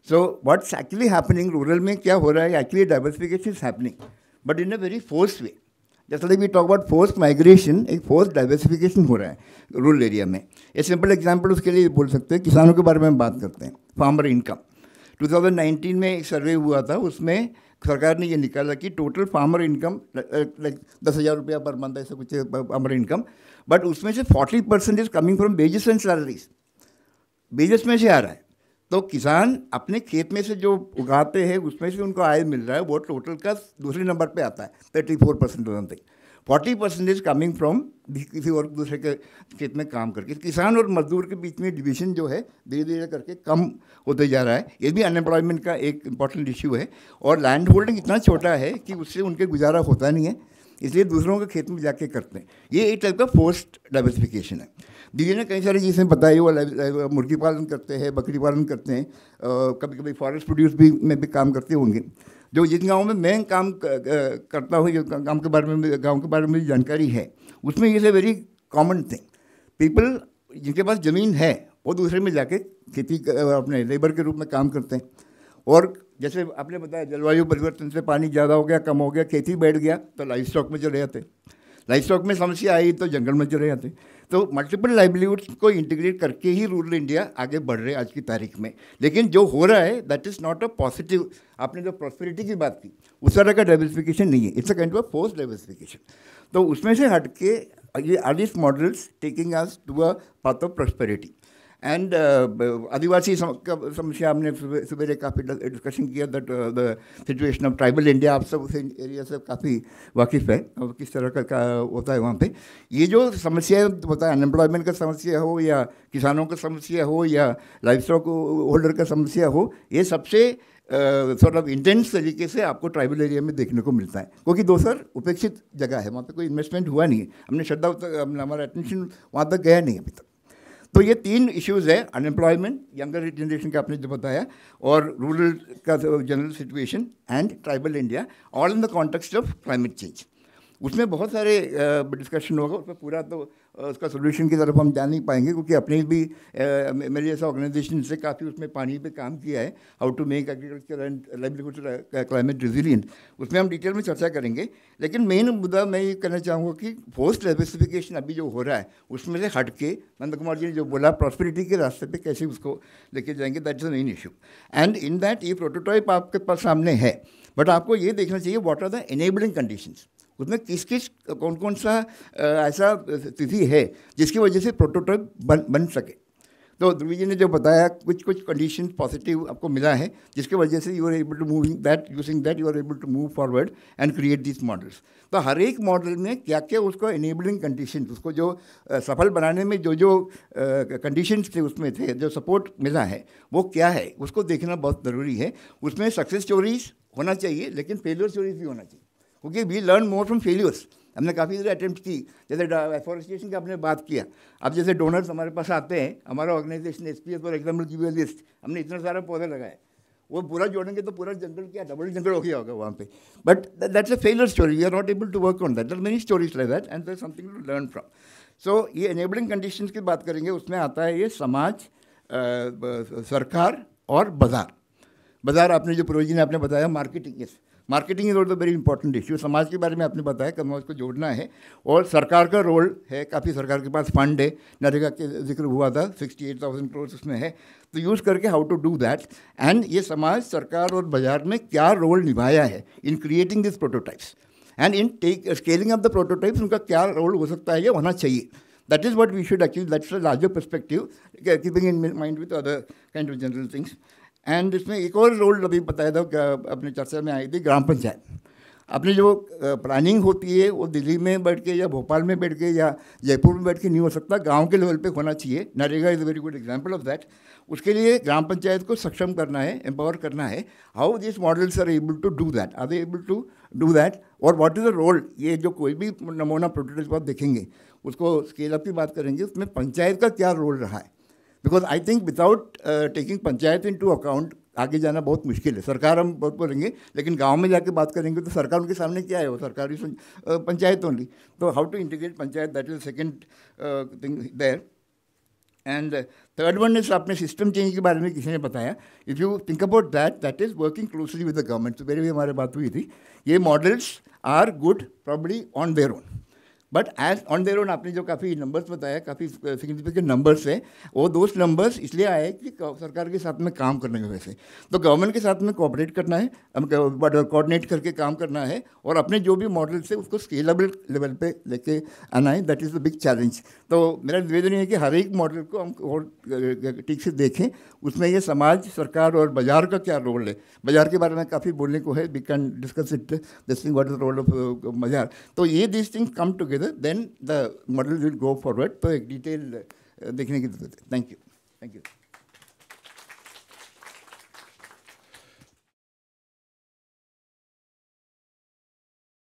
So what's actually happening, rural में क्या हो रहा है, actually diversification is happening but in a very forced way. जैसे like we talk about forced migration, एक forced diversification हो रहा है रूरल एरिया में। एक सिंपल एग्जांपल उसके लिए बोल सकते हैं, किसानों के बारे में हम बात करते हैं। फार्मर इनकम 2019 में एक सर्वे हुआ था, उसमें सरकार ने ये निकाला कि टोटल फार्मर इनकम लाइक 10,000 रुपया पर मंथ ऐसा कुछ फार्मर इनकम, बट उसमें से 40% is coming from wages and salaries. Wages में से आ रहा है, तो किसान अपने खेत में से जो उगाते हैं उसमें से उनको आय मिल रहा है, वो टोटल का दूसरे नंबर पे आता है, 34% और समथिंग। 40% इज कमिंग फ्रॉम किसी और दूसरे के खेत में काम करके। किसान और मजदूर के बीच में डिवीजन जो है धीरे धीरे करके कम होते जा रहा है। ये भी अनएम्प्लॉयमेंट का एक इम्पॉर्टेंट इशू है। और लैंड होल्डिंग इतना छोटा है कि उससे उनके गुजारा होता नहीं है, इसलिए दूसरों के खेत में जाके करते हैं। ये एक टाइप का फोर्स्ड डाइवर्सिफिकेशन है। दीदी ने कई सारी चीज़ें बताई, वो मुर्गी पालन करते हैं, बकरी पालन करते हैं, कभी कभी फॉरेस्ट प्रोड्यूस भी में भी काम करते होंगे। जो जिन गाँव में मैं काम करता हूँ, जो गाँव के बारे में जानकारी है, उसमें ये वेरी कॉमन थिंग। पीपल जिनके पास ज़मीन है वो दूसरे में जाके खेती अपने लेबर के रूप में काम करते हैं। और जैसे आपने बताया जलवायु परिवर्तन से पानी ज़्यादा हो गया, कम हो गया, खेती बैठ गया तो लाइफ स्टॉक में चले जाते। लाइफ स्टॉक में समस्या आई तो जंगल में चले जाते। तो मल्टीपल लाइवलीहुड्स को इंटीग्रेट करके ही रूरल इंडिया आगे बढ़ रहे हैं आज की तारीख में। लेकिन जो हो रहा है that is not a positive. आपने जो प्रॉस्पेरिटी की बात की उस तरह का डाइवर्सिफिकेशन नहीं है, it's a kind of forced diversification. तो उसमें से हट के ये are this models taking us to a path of prosperity. And आदिवासी समस्या हमने सवेरे काफ़ी डिस्कशन किया, that the situation of tribal India. आप सब उस एरिया से काफ़ी वाकिफ़ है और किस तरह का होता है वहाँ पे। ये जो समस्या होता है, अनएम्प्लॉयमेंट का समस्या हो या किसानों का समस्या हो या लाइफ स्टॉक होल्डर का समस्या हो, ये सबसे सॉर्ट ऑफ इंटेंस तरीके से आपको ट्राइबल एरिया में देखने को मिलता है, क्योंकि दोसर उपेक्षित जगह है, वहाँ पे कोई इन्वेस्टमेंट हुआ नहीं है, हमने श्रद्धा हमारा अटेंशन वहाँ तक गया नहीं अभी तक। तो ये तीन इश्यूज़ है, अनएम्प्लॉयमेंट, यंगर जनरेशन का आपने जो बताया, और रूरल का general situation and tribal India, all in the context of climate change. उसमें बहुत सारे डिस्कशन होगा, उसमें पूरा तो उसका सोल्यूशन की तरफ हम जा नहीं पाएंगे, क्योंकि अपने भी मेरे जैसा ऑर्गेनाइजेशन से काफ़ी उसमें पानी पे काम किया है, how to make agriculture and livelihood climate resilient, उसमें हम डिटेल में चर्चा करेंगे। लेकिन मेन मुद्दा मैं ये कहना चाहूँगा कि फोर्स्ड डाइवर्सिफिकेशन अभी जो हो रहा है उसमें से हट के नंद कुमार जी ने जो बोला प्रॉस्पेरिटी के रास्ते पे कैसे उसको लेके जाएंगे, that is the main issue. And in that ये प्रोटोटाइप आपके पास सामने है, बट आपको ये देखना चाहिए what are the enabling conditions, उसमें किस किस कौन कौन सा ऐसा स्थिति है जिसकी वजह से प्रोटोटाइप बन सके। तो ध्रुवी जी ने जो बताया कुछ कंडीशन पॉजिटिव आपको मिला है, जिसकी वजह से you are able to moving that, using that you are able to move forward and create this models. तो हर एक मॉडल में क्या क्या उसको एनेबलिंग कंडीशन, उसको जो सफल बनाने में जो जो कंडीशंस थे उसमें थे, जो सपोर्ट मिला है वो क्या है, उसको देखना बहुत ज़रूरी है। उसमें सक्सेस स्टोरीज होना चाहिए, लेकिन फेलियर स्टोरीज भी होना चाहिए, क्योंकि we learn more from failures. हमने काफ़ी सारे अटेम्प्ट की, जैसे एफॉरेस्टेशन की आपने बात किया। अब जैसे डोनर्स हमारे पास आते हैं, हमारा organization SPS for example give a list, हमने इतना सारा पौधे लगाए, वो पूरा जोड़ेंगे तो पूरा जंगल क्या डबल जंगल हो गया होगा वहाँ पे। But that's a failure story, we are not able to work on that, there are many stories like that and there is something to learn from. So ये एनेबलिंग कंडीशंस की बात करेंगे, उसमें आता है ये समाज, सरकार और बाजार। बाजार आपने जो प्रोविजन आपने बताया, marketing, yes marketing is also very important issue. समाज के बारे में आपने बताया कि समाज को जोड़ना है, और सरकार का रोल है, काफ़ी सरकार के पास फंड है, नरेगा के जिक्र हुआ था 68,000 करोड़ उसमें है, तो यूज़ करके how to do that. And ये समाज, सरकार और बाजार में क्या रोल निभाया है in creating this prototypes and in scaling of the prototypes, उनका क्या रोल हो सकता है, ये होना चाहिए। That is what we should achieve, that's a larger perspective, keeping in mind with other kind of general things. And इसमें एक और रोल अभी बताया था, अपने चर्चा में आई थी, ग्राम पंचायत। अपनी जो प्लानिंग होती है वो दिल्ली में बैठ के या भोपाल में बैठ के या जयपुर में बैठ के नहीं हो सकता, गांव के लेवल पे होना चाहिए। NREGA is a very good example of that. उसके लिए ग्राम पंचायत को सक्षम करना है, एम्पावर करना है। How this models are able to do that, are they able to do that, और व्हाट इज़ द रोल। ये जो कोई भी नमूना प्रोटोटाइप आप देखेंगे, उसको स्केल अप की बात करेंगे, उसमें पंचायत का क्या रोल रहा है, because I think without taking panchayat into account आगे जाना बहुत मुश्किल है। सरकार हम बहुत बोलेंगे, लेकिन गांव में जाके बात करेंगे तो सरकार उनके सामने क्या है, वो सरकारी पंचायत ओनली। तो how to integrate panchayat, that is second thing there. And third one is आपने सिस्टम चेंज के बारे में किसी ने बताया, if you think about that, that is working closely with the government. तो मेरे भी हमारे बात हुई थी, ये models are good probably on their own, but as on their own आपने जो काफ़ी नंबर्स बताया, काफ़ी सिग्निफिकेंट नंबर्स हैं, वो दोस्त नंबर्स इसलिए आए कि सरकार के साथ में काम करने की वजह से। तो गवर्नमेंट के साथ में कोऑपरेट करना है, कोऑर्डिनेट करके काम करना है और अपने जो भी मॉडल्स है उसको स्केलेबल लेवल पे लेके आना है। That is the big challenge. तो मेरा निवेदन है कि हर एक मॉडल को हम और ठीक से देखें, उसमें ये समाज, सरकार और बाजार का क्या रोल है। बाजार के बारे में काफ़ी बोलने को है, we can discuss it, this thing, what is the role of bazaar. तो ये this things come together, then the model will go forward. तो एक डिटेल देखने की जरूरत है। Thank you.